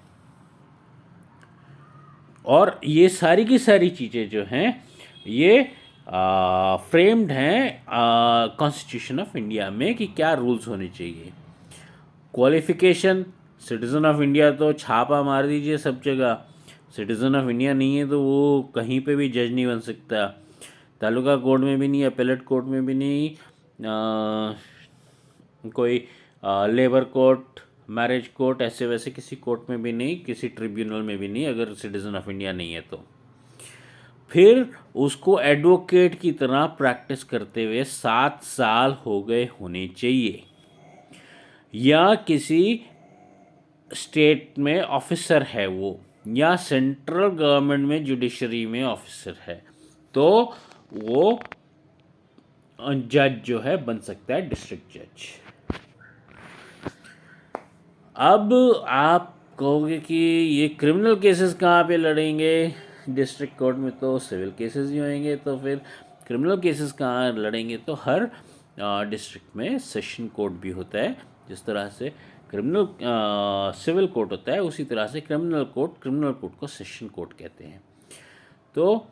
S1: और ये सारी की सारी चीज़ें जो हैं ये फ्रेम्ड हैं कॉन्स्टिट्यूशन ऑफ इंडिया में कि क्या रूल्स होने चाहिए। क्वालिफिकेशन, सिटीज़न ऑफ इंडिया तो छापा मार दीजिए सब जगह, सिटीज़न ऑफ इंडिया नहीं है तो वो कहीं पे भी जज नहीं बन सकता, तालुका कोर्ट में भी नहीं, अपीलेट कोर्ट में भी नहीं, कोई लेबर कोर्ट, मैरिज कोर्ट, ऐसे वैसे किसी कोर्ट में भी नहीं, किसी ट्रिब्यूनल में भी नहीं, अगर सिटीज़न ऑफ इंडिया नहीं है तो। फिर उसको एडवोकेट की तरह प्रैक्टिस करते हुए 7 साल हो गए होने चाहिए, या किसी स्टेट में ऑफिसर है वो, या सेंट्रल गवर्नमेंट में जुडिशरी में ऑफिसर है, तो वो जज जो है बन सकता है डिस्ट्रिक्ट जज। अब आप कहोगे कि ये क्रिमिनल केसेस कहाँ पे लड़ेंगे, डिस्ट्रिक्ट कोर्ट में तो सिविल केसेस ही होंगे, तो फिर क्रिमिनल केसेस कहाँ लड़ेंगे। तो हर डिस्ट्रिक्ट में सेशन कोर्ट भी होता है, जिस तरह से क्रिमिनल सिविल कोर्ट होता है, उसी तरह से क्रिमिनल कोर्ट को सेशन कोर्ट कहते हैं। तो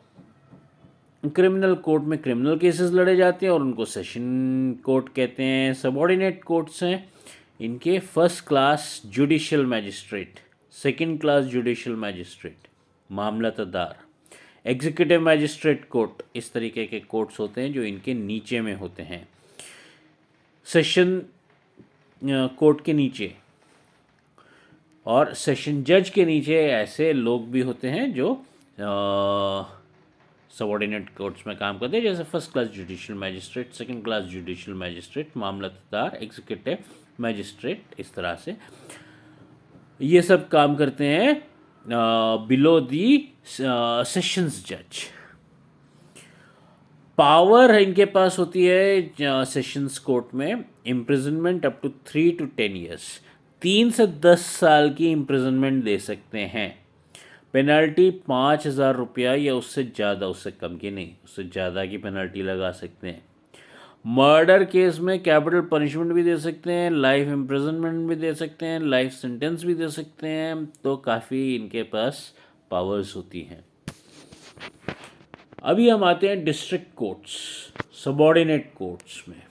S1: क्रिमिनल कोर्ट में क्रिमिनल केसेस लड़े जाते हैं और उनको सेशन कोर्ट कहते हैं। सबऑर्डिनेट कोर्ट्स हैं, इनके first class judicial magistrate, second class judicial magistrate, mamlatdar, executive magistrate court, इस तरीके के कोर्ट्स होते हैं जो इनके नीचे में होते हैं, सेशन कोर्ट के नीचे। और सेशन जज के नीचे ऐसे लोग भी होते हैं जो सबऑर्डिनेट कोर्ट्स में काम करते हैं, जैसे first class judicial magistrate, second class judicial magistrate, mamlatdar, executive magistrate, इस तरह से ये सब काम करते हैं बिलो दी सेशंस जज। पावर इनके पास होती है सेशंस कोर्ट में imprisonment up to 3 to 10 years, 3 से 10 साल की इम्प्रिजनमेंट दे सकते हैं। पेनल्टी 5,000 रुपया या उससे ज़्यादा, उससे कम की नहीं, उससे ज़्यादा की पेनल्टी लगा सकते हैं। मर्डर केस में कैपिटल पनिशमेंट भी दे सकते हैं, लाइफ इम्प्रिजनमेंट भी दे सकते हैं, लाइफ सेंटेंस भी दे सकते हैं। तो काफ़ी इनके पास पावर्स होती हैं। अभी हम आते हैं डिस्ट्रिक्ट कोर्ट्स, सबऑर्डिनेट कोर्ट्स में।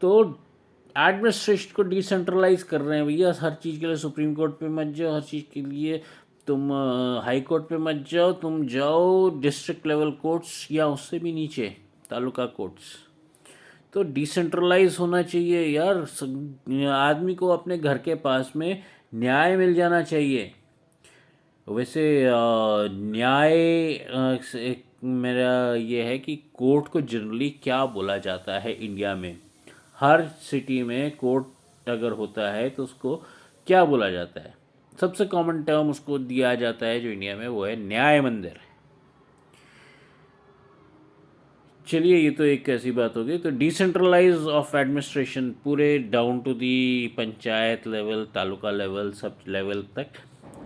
S1: तो एडमिनिस्ट्रेशन को डिसेंट्रलाइज कर रहे हैं भैया, हर चीज़ के लिए सुप्रीम कोर्ट पे मत जाओ, हर चीज़ के लिए तुम हाई कोर्ट पे मत जाओ, तुम जाओ डिस्ट्रिक्ट लेवल कोर्ट्स या उससे भी नीचे तालुका कोर्ट्स। तो डिसेंट्रलाइज होना चाहिए यार, आदमी को अपने घर के पास में न्याय मिल जाना चाहिए। वैसे न्याय मेरा ये है कि कोर्ट को जनरली क्या बोला जाता है इंडिया में, हर सिटी में कोर्ट अगर होता है तो उसको क्या बोला जाता है, सबसे कॉमन टर्म उसको दिया जाता है जो इंडिया में, वो है न्याय मंदिर। चलिए ये तो एक ऐसी बात हो गई। तो डिसेंट्रलाइज ऑफ एडमिनिस्ट्रेशन पूरे down to the panchayat level, taluka level, सब लेवल तक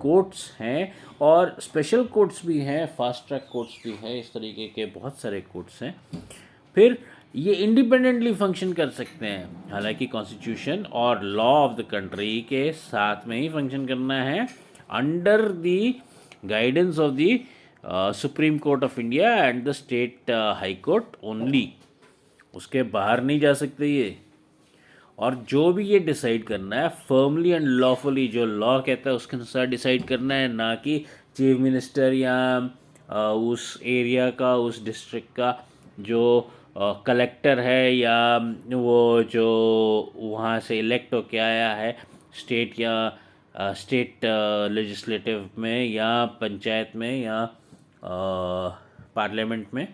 S1: कोर्ट्स हैं, और स्पेशल कोर्ट्स भी हैं, फास्ट ट्रैक कोर्ट्स भी हैं, इस तरीके के बहुत सारे कोर्ट्स हैं। फिर ये इंडिपेंडेंटली फंक्शन कर सकते हैं, हालांकि कॉन्स्टिट्यूशन और लॉ ऑफ द कंट्री के साथ में ही फंक्शन करना है, under the guidance of the supreme court of India and the state high court only, उसके बाहर नहीं जा सकते ये। और जो भी ये डिसाइड करना है फर्मली एंड लॉफुली, जो लॉ कहता है उसके अनुसार डिसाइड करना है, ना कि चीफ मिनिस्टर या उस एरिया का, उस डिस्ट्रिक्ट का जो कलेक्टर है, या वो जो वहाँ से इलेक्ट होके आया है स्टेट या स्टेट लेजिस्लेटिव में या पंचायत में या पार्लियामेंट में,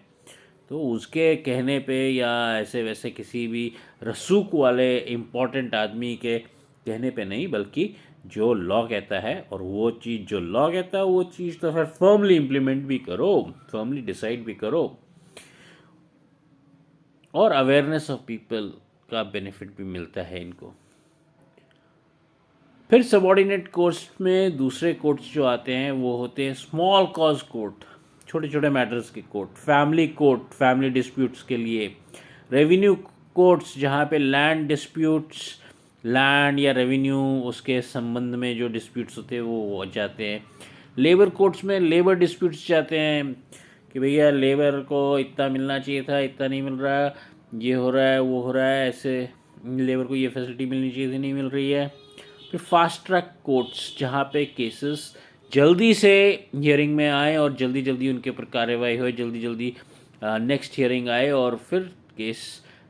S1: तो उसके कहने पे या ऐसे वैसे किसी भी रसूख वाले इम्पोर्टेंट आदमी के कहने पे नहीं, बल्कि जो लॉ कहता है, और वो चीज़ जो लॉ कहता है वो चीज़ तो फिर फर्मली इम्प्लीमेंट भी करो, फर्मली डिसाइड भी करो। और अवेयरनेस ऑफ पीपल का बेनिफिट भी मिलता है इनको। फिर सबॉर्डिनेट कोर्ट्स में दूसरे कोर्ट्स जो आते हैं वो होते हैं स्मॉल कॉज कोर्ट, छोटे छोटे मैटर्स के court, family court, family disputes के लिए, रेवेन्यू कोर्ट्स जहाँ पे लैंड डिस्प्यूट्स, लैंड या रेवेन्यू उसके संबंध में जो डिस्प्यूट्स होते हैं वो जाते हैं। लेबर कोर्ट्स में लेबर डिस्प्यूट्स जाते हैं कि भैया लेबर को इतना मिलना चाहिए था, इतना नहीं मिल रहा, ये हो रहा है, वो हो रहा है, ऐसे लेबर को ये फैसिलिटी मिलनी चाहिए थी, नहीं मिल रही है। फिर फास्ट ट्रैक कोर्ट्स जहाँ पे केसेस जल्दी से हियरिंग में आए और जल्दी जल्दी उनके ऊपर कार्रवाई हो, जल्दी जल्दी नेक्स्ट हियरिंग आए और फिर केस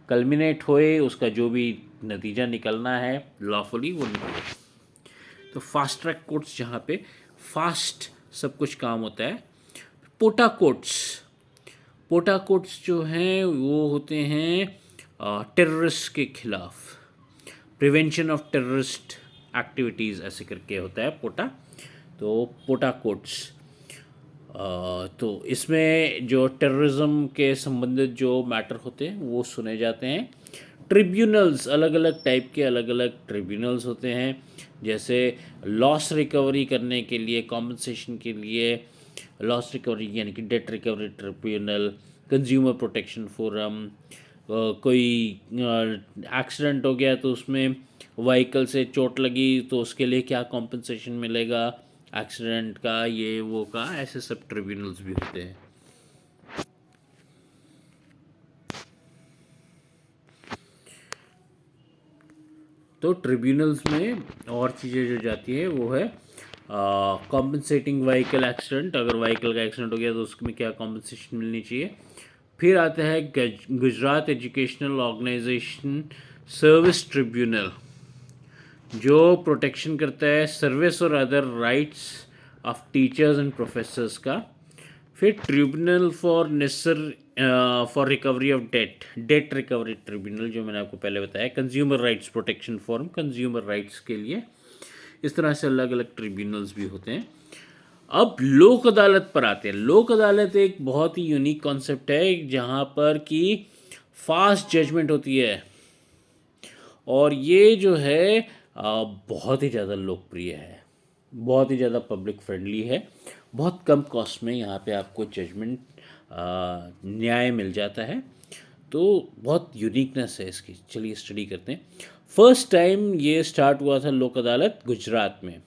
S1: कल्मिनेट होए, उसका जो भी नतीजा निकलना है लॉफुली वो निकले। तो फास्ट ट्रैक कोर्ट्स जहाँ पे फास्ट सब कुछ काम होता है। पोटा कोर्ट्स, पोटा कोर्ट्स जो हैं वो होते हैं टेररिस्ट के खिलाफ, प्रिवेंशन ऑफ टेररिस्ट एक्टिविटीज़ ऐसे करके होता है पोटा। तो पोटा कोर्ट्स, तो इसमें जो टेररिज्म के संबंधित जो मैटर होते हैं वो सुने जाते हैं। ट्रिब्यूनल्स, अलग अलग टाइप के अलग अलग ट्रिब्यूनल्स होते हैं, जैसे लॉस रिकवरी करने के लिए, कॉम्पनसेशन के लिए, लॉस रिकवरी यानी कि date recovery tribunal, consumer protection forum, कोई एक्सीडेंट हो गया तो उसमें व्हीकल से चोट लगी तो उसके लिए क्या कॉम्पनसेशन मिलेगा एक्सीडेंट का, ये वो का, ऐसे सब ट्रिब्यूनल्स भी होते हैं। तो ट्रिब्यूनल्स में और चीज़ें जो जाती है वो है कॉम्पनसेटिंग व्हीकल एक्सीडेंट, अगर व्हीकल का एक्सीडेंट हो गया तो उसमें क्या कॉम्पनसेशन मिलनी चाहिए। फिर आता है Gujarat educational organization service tribunal, जो प्रोटेक्शन करता है सर्विस और other rights of teachers and professors का। फिर tribunal for necessary for recovery of debt, debt recovery tribunal जो मैंने आपको पहले बताया। Consumer rights protection forum, consumer rights के लिए। इस तरह से अलग अलग ट्रिब्यूनल्स भी होते हैं। अब लोक अदालत पर आते हैं। लोक अदालत एक बहुत ही यूनिक कॉन्सेप्ट है जहाँ पर कि फास्ट जजमेंट होती है और ये जो है बहुत ही ज़्यादा लोकप्रिय है, बहुत ही ज़्यादा पब्लिक फ्रेंडली है। बहुत कम कॉस्ट में यहाँ पे आपको जजमेंट न्याय मिल जाता है। तो बहुत यूनिकनेस है इसकी। चलिए स्टडी करते हैं। फर्स्ट टाइम ये स्टार्ट हुआ था लोक अदालत गुजरात में,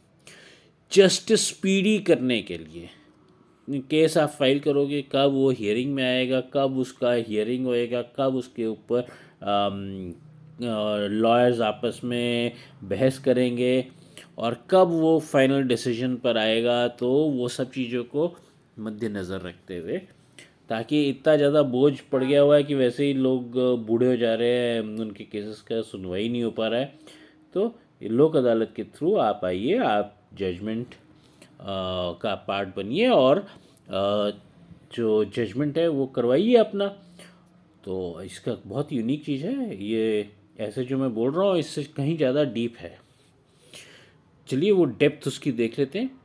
S1: जस्टिस स्पीडी करने के लिए। केस आप फाइल करोगे, कब वो हियरिंग में आएगा, कब उसका हियरिंग होएगा, कब उसके ऊपर लॉयर्स आपस में बहस करेंगे और कब वो फाइनल डिसीजन पर आएगा। तो वो सब चीज़ों को मद्देनज़र रखते हुए, ताकि इतना ज़्यादा बोझ पड़ गया हुआ है कि वैसे ही लोग बूढ़े हो जा रहे हैं, उनके केसेस का सुनवाई नहीं हो पा रहा है। तो लोक अदालत के थ्रू आप आइए, आप जजमेंट का पार्ट बनिए और जो जजमेंट है वो करवाइए अपना। तो इसका बहुत यूनिक चीज़ है ये। ऐसे जो मैं बोल रहा हूँ इससे कहीं ज़्यादा डीप है। चलिए वो डेप्थ उसकी देख लेते हैं।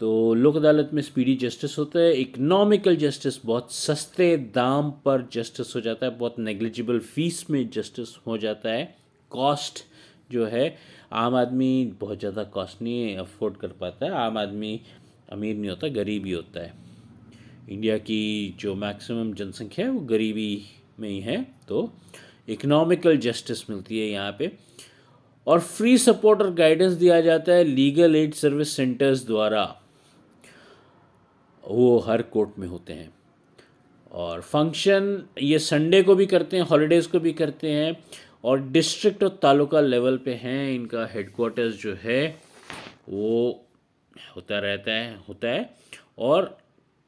S1: तो लोक अदालत में स्पीडी जस्टिस होता है। इकोनॉमिकल जस्टिस, बहुत सस्ते दाम पर जस्टिस हो जाता है, बहुत नेग्लिजिबल फीस में जस्टिस हो जाता है। कॉस्ट जो है, आम आदमी बहुत ज़्यादा कॉस्ट नहीं अफोर्ड कर पाता है। आम आदमी अमीर नहीं होता, गरीब ही होता है। इंडिया की जो मैक्सिमम जनसंख्या है वो गरीबी में ही है। तो इकोनॉमिकल जस्टिस मिलती है यहाँ पे। और फ्री सपोर्ट और गाइडेंस दिया जाता है लीगल एड सर्विस सेंटर्स द्वारा, वो हर कोर्ट में होते हैं। और फंक्शन ये संडे को भी करते हैं, हॉलीडेज़ को भी करते हैं और डिस्ट्रिक्ट और तालुका लेवल पे हैं। इनका हेडक्वार्टर्स जो है वो होता है। और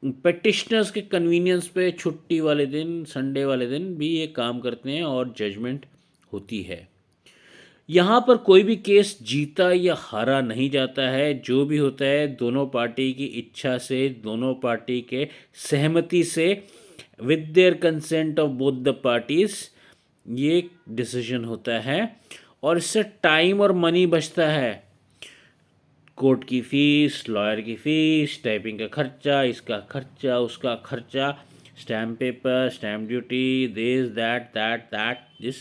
S1: पेटिशनर्स के कन्वीनियंस पे छुट्टी वाले दिन, संडे वाले दिन भी ये काम करते हैं और जजमेंट होती है। यहाँ पर कोई भी केस जीता या हारा नहीं जाता है। जो भी होता है दोनों पार्टी की इच्छा से, दोनों पार्टी के सहमति से, with their consent of both the parties ये डिसीजन होता है। और इससे टाइम और मनी बचता है। कोर्ट की फ़ीस, लॉयर की फ़ीस, टाइपिंग का खर्चा, इसका खर्चा, उसका खर्चा, stamp paper, stamp duty, this that this,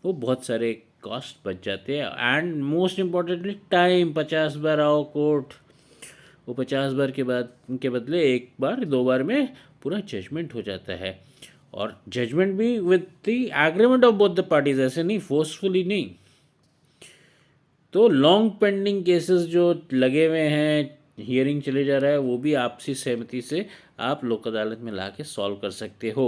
S1: वो बहुत सारे कॉस्ट बच जाते हैं। एंड मोस्ट इम्पॉर्टेंटली टाइम, 50 बार आओ कोर्ट, वो 50 बार के बाद के बदले एक बार 2 बार में पूरा जजमेंट हो जाता है। और जजमेंट भी with the agreement of both the parties, ऐसे नहीं फोर्सफुली नहीं। तो लॉन्ग पेंडिंग केसेस जो लगे हुए हैं, हियरिंग चले जा रहा है, वो भी आपसी सहमति से आप लोक अदालत में ला के सॉल्व कर सकते हो।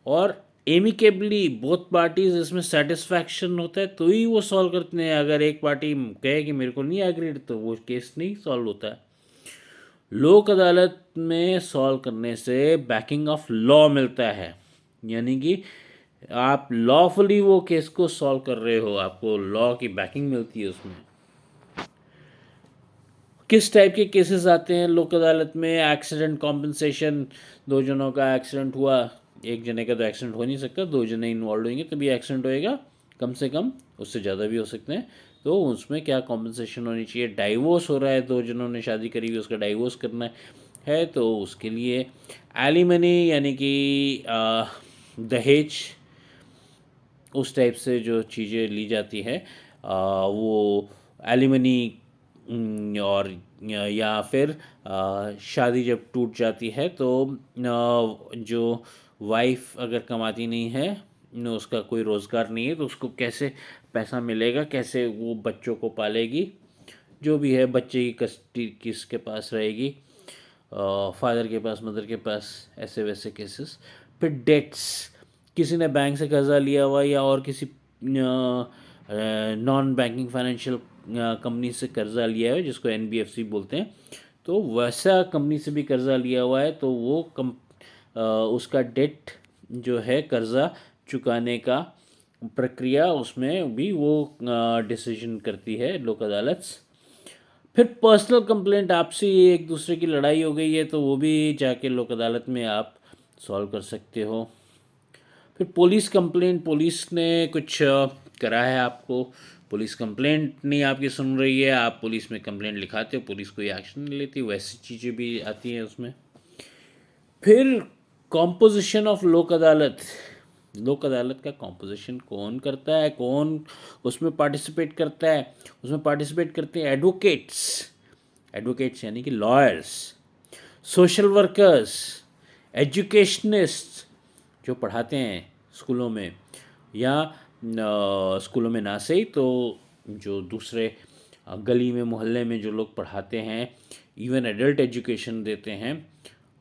S1: और एमिकेबली बोथ पार्टीज इसमें सेटिस्फैक्शन होता है तो ही वो सॉल्व करते हैं। अगर एक पार्टी कहे कि मेरे को नहीं एग्रीड, तो वो केस नहीं सॉल्व होता है। लोक अदालत में सॉल्व करने से बैकिंग ऑफ लॉ मिलता है, यानी कि आप लॉफुली वो केस को सॉल्व कर रहे हो, आपको लॉ की बैकिंग मिलती है उसमें। किस टाइप के केसेस आते हैं लोक अदालत में? एक्सीडेंट कॉम्पनसेशन, दो जनों का एक्सीडेंट हुआ, एक जने का तो एक्सीडेंट हो नहीं सकता, दो जने इन्वॉल्व होंगे तभी एक्सीडेंट होएगा, कम से कम, उससे ज़्यादा भी हो सकते हैं। तो उसमें क्या कॉम्पनसेशन होनी चाहिए? डाइवोर्स हो रहा है, दो जनों ने शादी करी हुई, उसका डाइवोर्स करना है तो उसके लिए एलिमनी यानी कि दहेज, उस टाइप से जो चीज़ें ली जाती है वो एलिमनी। और या फिर शादी जब टूट जाती है तो जो वाइफ अगर कमाती नहीं है, उसका कोई रोज़गार नहीं है, तो उसको कैसे पैसा मिलेगा, कैसे वो बच्चों को पालेगी, जो भी है, बच्चे की कस्टडी किसके पास रहेगी, फादर के पास, मदर के पास, ऐसे वैसे केसेस। फिर डेट्स, किसी ने बैंक से कर्जा लिया हुआ या और किसी नॉन बैंकिंग फाइनेंशियल कंपनी से कर्जा लिया है जिसको एनबीएफसी बोलते हैं, तो वैसा कंपनी से भी कर्जा लिया हुआ है तो वो उसका डेट जो है कर्जा चुकाने का प्रक्रिया, उसमें भी वो डिसीजन करती है लोक अदालत। फिर पर्सनल कंप्लेंट, आपसे एक दूसरे की लड़ाई हो गई है तो वो भी जाके लोक अदालत में आप सॉल्व कर सकते हो। फिर पुलिस कंप्लेंट, पुलिस ने कुछ करा है आपको, पुलिस कंप्लेंट नहीं आपकी सुन रही है, आप पुलिस में कंप्लेंट लिखाते हो, पुलिस कोई एक्शन नहीं लेती, वैसी चीज़ें भी आती हैं उसमें। फिर कॉम्पोजिशन ऑफ लोक अदालत, लोक अदालत का कॉम्पोजिशन कौन करता है, कौन उसमें पार्टिसिपेट करता है? उसमें पार्टिसिपेट करते हैं एडवोकेट्स, एडवोकेट्स यानी कि लॉयर्स, सोशल वर्कर्स, एजुकेशनिस्ट जो पढ़ाते हैं स्कूलों में, या स्कूलों में ना सही तो जो दूसरे गली में मोहल्ले में जो लोग पढ़ाते हैं, इवन एडल्ट एजुकेशन देते हैं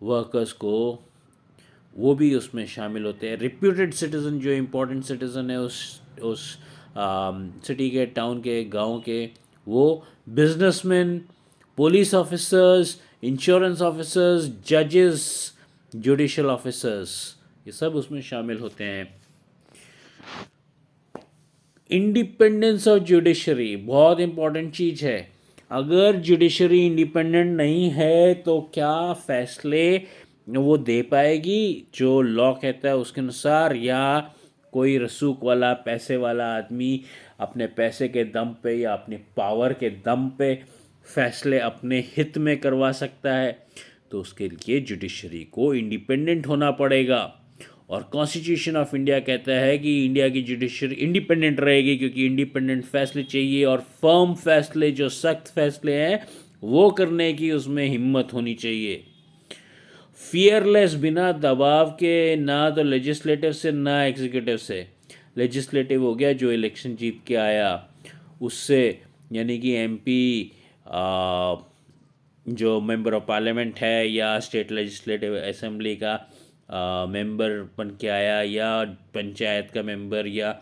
S1: वर्कर्स को, वो भी उसमें शामिल होते हैं। रिप्यूटेड सिटीज़न, जो इम्पोर्टेंट सिटीज़न है उस सिटी के, टाउन के, गांव के, वो businessman, police officers, insurance officers, जजेस, जुडिशल ऑफिसर्स, ये सब उसमें शामिल होते हैं। इंडिपेंडेंस ऑफ जुडिशरी बहुत इंपॉर्टेंट चीज़ है। अगर जुडिशरी इंडिपेंडेंट नहीं है तो क्या फैसले वो दे पाएगी जो लॉ कहता है उसके अनुसार, या कोई रसूख वाला पैसे वाला आदमी अपने पैसे के दम पे या अपने पावर के दम पे फैसले अपने हित में करवा सकता है? तो उसके लिए जुडिशरी को इंडिपेंडेंट होना पड़ेगा। और कॉन्स्टिट्यूशन ऑफ इंडिया कहता है कि इंडिया की जुडिशरी इंडिपेंडेंट रहेगी, क्योंकि इंडिपेंडेंट फैसले चाहिए और फर्म फैसले, जो सख्त फैसले हैं वो करने की उसमें हिम्मत होनी चाहिए। फियरलेस, बिना दबाव के, ना तो लेजिस्लेटिव से ना एग्जीक्यूटिव से। लेजिस्लेटिव हो गया जो इलेक्शन जीत के आया उससे, यानी कि एमपी, जो मेंबर ऑफ पार्लियामेंट है, या स्टेट लेजिस्लेटिव असेंबली का मेंबर बन के आया, या पंचायत का मेंबर, या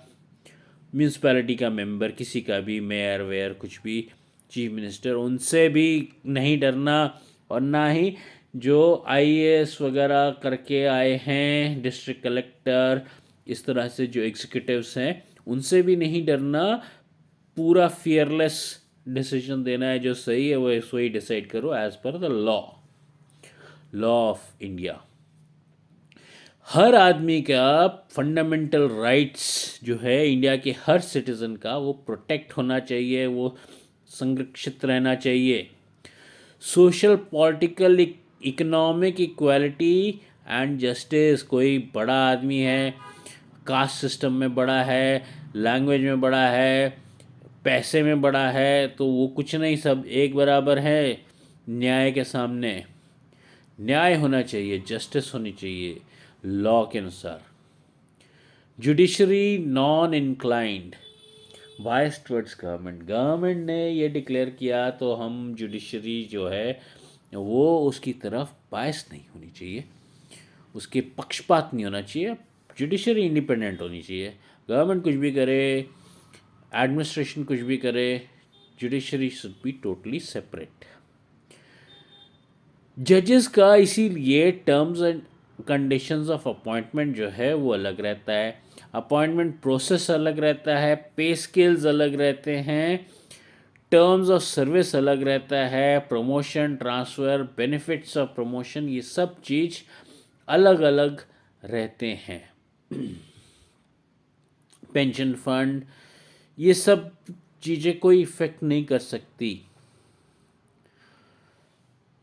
S1: म्यूनसिपैलिटी का मेंबर, किसी का भी, मेयर वेयर कुछ भी, चीफ मिनिस्टर, उनसे भी नहीं डरना। और ना ही जो आईएएस वगैरह करके आए हैं, डिस्ट्रिक्ट कलेक्टर, इस तरह से जो एग्जीक्यूटिव्स हैं, उनसे भी नहीं डरना। पूरा फियरलेस डिसीजन देना है, जो सही है वो वही डिसाइड करो as per the law, law of India. हर आदमी का फंडामेंटल राइट्स जो है इंडिया के हर सिटीज़न का, वो प्रोटेक्ट होना चाहिए, वो संरक्षित रहना चाहिए। Social, political, economic equality and justice कोई बड़ा आदमी है, कास्ट सिस्टम में बड़ा है, लैंग्वेज में बड़ा है, पैसे में बड़ा है, तो वो कुछ नहीं, सब एक बराबर है न्याय के सामने। न्याय होना चाहिए, जस्टिस होनी चाहिए लॉ के अनुसार। Judiciary non inclined bias towards government, government ने ये डिक्लेयर किया तो हम जुडिशरी जो है वो उसकी तरफ बायस नहीं होनी चाहिए, उसके पक्षपात नहीं होना चाहिए। जुडिशरी इंडिपेंडेंट होनी चाहिए। गवर्नमेंट कुछ भी करे, एडमिनिस्ट्रेशन कुछ भी करे, judiciary should be totally separate. जजेस का इसीलिए terms and conditions of appointment जो है वो अलग रहता है, अपॉइंटमेंट प्रोसेस अलग रहता है, पे स्केल्स अलग रहते हैं, टर्म्स ऑफ सर्विस अलग रहता है, promotion, transfer, benefits of promotion, ये सब चीज़ अलग अलग रहते हैं। पेंशन फंड, ये सब चीज़ें कोई इफ़ेक्ट नहीं कर सकती,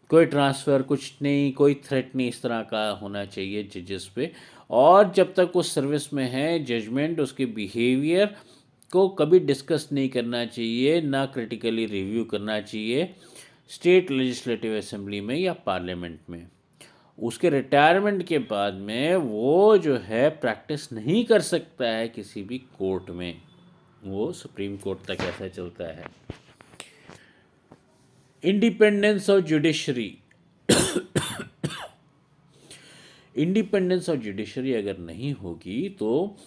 S1: कोई ट्रांसफ़र कुछ नहीं, कोई थ्रेट नहीं इस तरह का होना चाहिए जजेस पे। और जब तक वो सर्विस में है, जजमेंट उसके बिहेवियर को कभी डिस्कस नहीं करना चाहिए, ना क्रिटिकली रिव्यू करना चाहिए स्टेट लेजिस्लेटिव असेंबली में या पार्लियामेंट में। उसके रिटायरमेंट के बाद में वो जो है प्रैक्टिस नहीं कर सकता है किसी भी कोर्ट में, वो सुप्रीम कोर्ट तक ऐसा चलता है। Independence of judiciary, independence of judiciary अगर नहीं होगी तो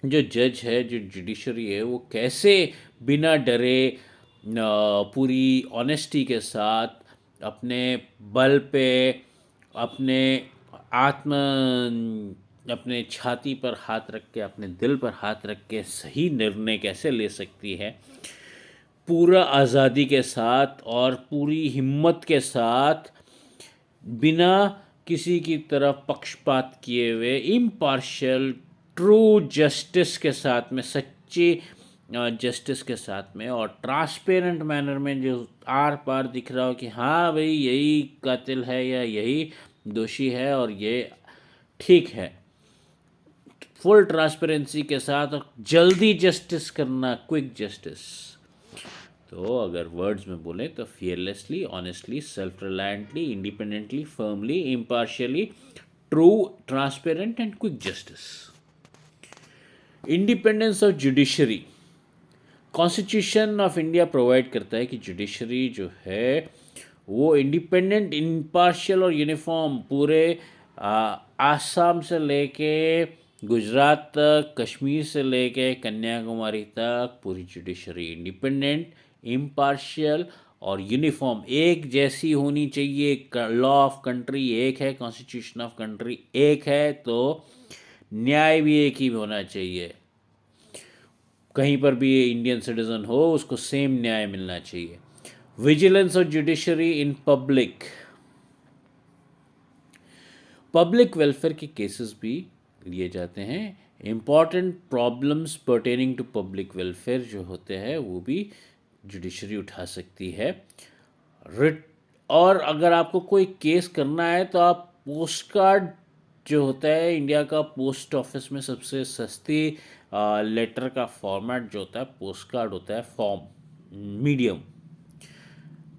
S1: जो जज है, जो जुडिशरी है, वो कैसे बिना डरे पूरी ऑनेस्टी के साथ अपने बल पे, अपने आत्म अपने छाती पर हाथ रख के, अपने दिल पर हाथ रख के सही निर्णय कैसे ले सकती है, पूरा आज़ादी के साथ और पूरी हिम्मत के साथ, बिना किसी की तरफ पक्षपात किए हुए, इम्पार्शियल ट्रू जस्टिस के साथ में, सच्ची जस्टिस के साथ में, और ट्रांसपेरेंट मैनर में, जो आर पार दिख रहा हो कि हाँ भाई यही कातिल है या यही दोषी है और ये ठीक है, फुल ट्रांसपेरेंसी के साथ, और जल्दी जस्टिस करना, क्विक जस्टिस। तो अगर वर्ड्स में बोलें तो fearlessly, honestly, self reliantly, independently, firmly, impartially, true, transparent and quick justice. Independence of judiciary, constitution of India provide करता है कि जुडिशरी जो है वो इंडिपेंडेंट, इम्पार्शियल और यूनिफॉर्म, पूरे आसाम से लेके गुजरात तक, कश्मीर से लेके कन्याकुमारी तक, पूरी जुडिशरी इंडिपेंडेंट, इम्पार्शियल और यूनिफॉर्म, एक जैसी होनी चाहिए। लॉ ऑफ कंट्री एक है, कॉन्स्टिट्यूशन ऑफ कंट्री एक है, तो न्याय भी एक ही होना चाहिए। कहीं पर भी इंडियन सिटीजन हो, उसको सेम न्याय मिलना चाहिए। Vigilance of judiciary in public, public welfare के केसेस भी लिए जाते हैं। Important problems pertaining to public welfare जो होते हैं वो भी जुडिशरी उठा सकती है। रिट और अगर आपको कोई केस करना है तो आप पोस्ट कार्ड जो होता है, इंडिया का पोस्ट ऑफिस में सबसे सस्ती लेटर का फॉर्मेट जो होता है पोस्ट कार्ड होता है, फॉर्म मीडियम,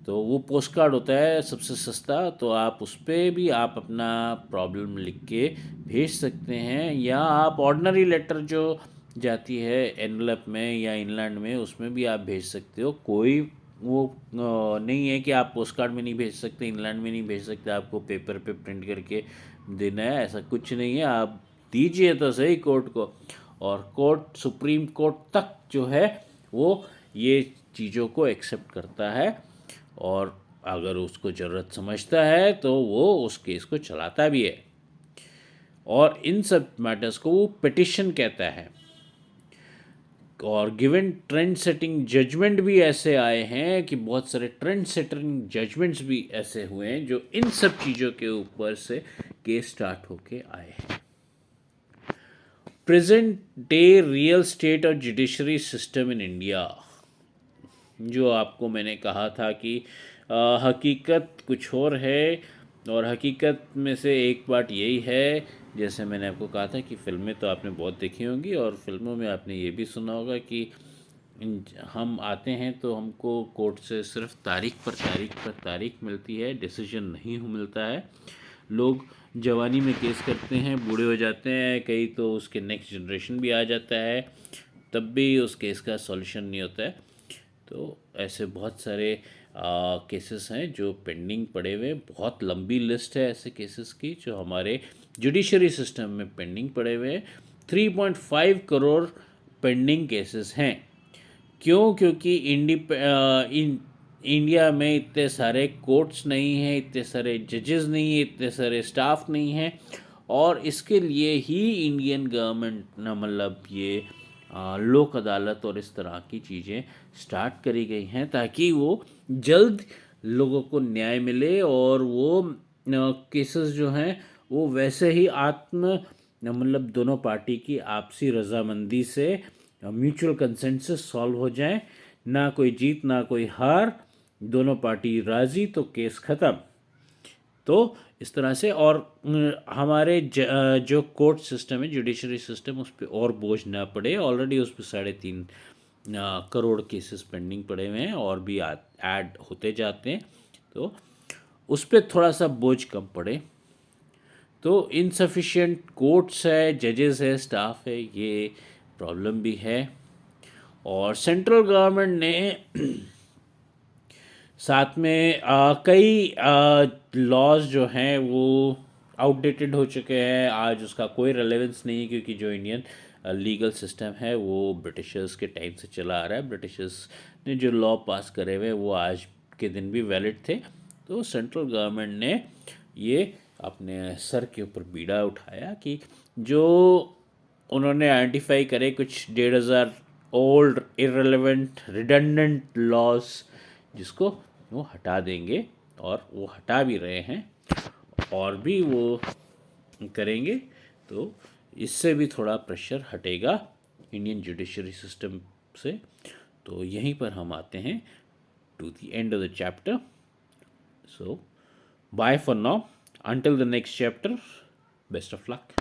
S1: तो वो पोस्ट कार्ड होता है सबसे सस्ता, तो आप उस पर भी आप अपना प्रॉब्लम लिख के भेज सकते हैं, या आप ऑर्डिनरी लेटर जो जाती है एनवेलप में या इनलैंड में, उसमें भी आप भेज सकते हो। कोई वो नहीं है कि आप पोस्ट कार्ड में नहीं भेज सकते, इनलैंड में नहीं भेज सकते, आपको पेपर पे प्रिंट करके देना है, ऐसा कुछ नहीं है। आप दीजिए तो सही कोर्ट को, और कोर्ट, सुप्रीम कोर्ट तक जो है वो ये चीज़ों को एक्सेप्ट करता है, और अगर उसको ज़रूरत समझता है तो वो उस केस को चलाता भी है। और इन सब मैटर्स को वो पिटिशन कहता है। और गिवन ट्रेंड सेटिंग जजमेंट भी ऐसे आए हैं कि बहुत सारे ट्रेंड सेटिंग जजमेंट्स भी ऐसे हुए हैं जो इन सब चीज़ों के ऊपर से केस स्टार्ट होके आए हैं। प्रेजेंट डे रियल स्टेट और जुडिशरी सिस्टम इन इंडिया, जो आपको मैंने कहा था कि हकीकत कुछ और है
S2: और हकीकत में से एक बात यही है, जैसे मैंने आपको कहा था कि फ़िल्में तो आपने बहुत देखी होंगी और फ़िल्मों में आपने ये भी सुना होगा कि हम आते हैं तो हमको कोर्ट से सिर्फ तारीख पर तारीख मिलती है, डिसीजन नहीं हो मिलता है। लोग जवानी में केस करते हैं, बूढ़े हो जाते हैं, कई तो उसके नेक्स्ट जनरेशन भी आ जाता है, तब भी उस केस का सॉल्यूशन नहीं होता है। तो ऐसे बहुत सारे केसेस हैं जो पेंडिंग पड़े हुए हैं। बहुत लंबी लिस्ट है ऐसे केसेस की जो हमारे जुडिशरी सिस्टम में पेंडिंग पड़े हुए हैं। 3.5 करोड़ पेंडिंग केसेस हैं। क्यों? क्योंकि इंडिया में इतने सारे कोर्ट्स नहीं हैं, इतने सारे जजेस नहीं हैं, इतने सारे स्टाफ नहीं हैं, और इसके लिए ही इंडियन गवर्नमेंट ने मतलब ये लोक अदालत और इस तरह की चीज़ें स्टार्ट करी गई हैं ताकि वो जल्द लोगों को न्याय मिले और वो केसेस जो हैं वो वैसे ही मतलब दोनों पार्टी की आपसी रजामंदी से म्यूचुअल कंसेंट से सॉल्व हो जाए। ना कोई जीत ना कोई हार, दोनों पार्टी राजी तो केस ख़त्म। तो इस तरह से, और हमारे जो कोर्ट सिस्टम है, जुडिशरी सिस्टम, उस पर और बोझ ना पड़े। ऑलरेडी उस पर 3.5 करोड़ केसेस पेंडिंग पड़े हुए हैं और भी ऐड होते जाते हैं, तो उस पर थोड़ा सा बोझ कम पड़े। तो इनसफिशिएंट कोर्ट्स है, जजेस है, स्टाफ है, ये प्रॉब्लम भी है। और सेंट्रल गवर्नमेंट ने साथ में कई लॉज जो हैं वो आउटडेटेड हो चुके हैं, आज उसका कोई रेलेवेंस नहीं है, क्योंकि जो इंडियन लीगल सिस्टम है वो ब्रिटिशर्स के टाइम से चला आ रहा है। ब्रिटिशर्स ने जो लॉ पास करे हुए वो आज के दिन भी वैलिड थे। तो सेंट्रल गवर्नमेंट ने ये अपने सर के ऊपर बीड़ा उठाया कि जो उन्होंने आइडेंटिफाई करे कुछ 1,500 ओल्ड इररिलेवेंट रिडंडेंट लॉज, जिसको वो हटा देंगे, और वो हटा भी रहे हैं और भी वो करेंगे। तो इससे भी थोड़ा प्रेशर हटेगा इंडियन जुडिशरी सिस्टम से। तो यहीं पर हम आते हैं to the end of the chapter. So bye for now, until the next chapter, best of luck.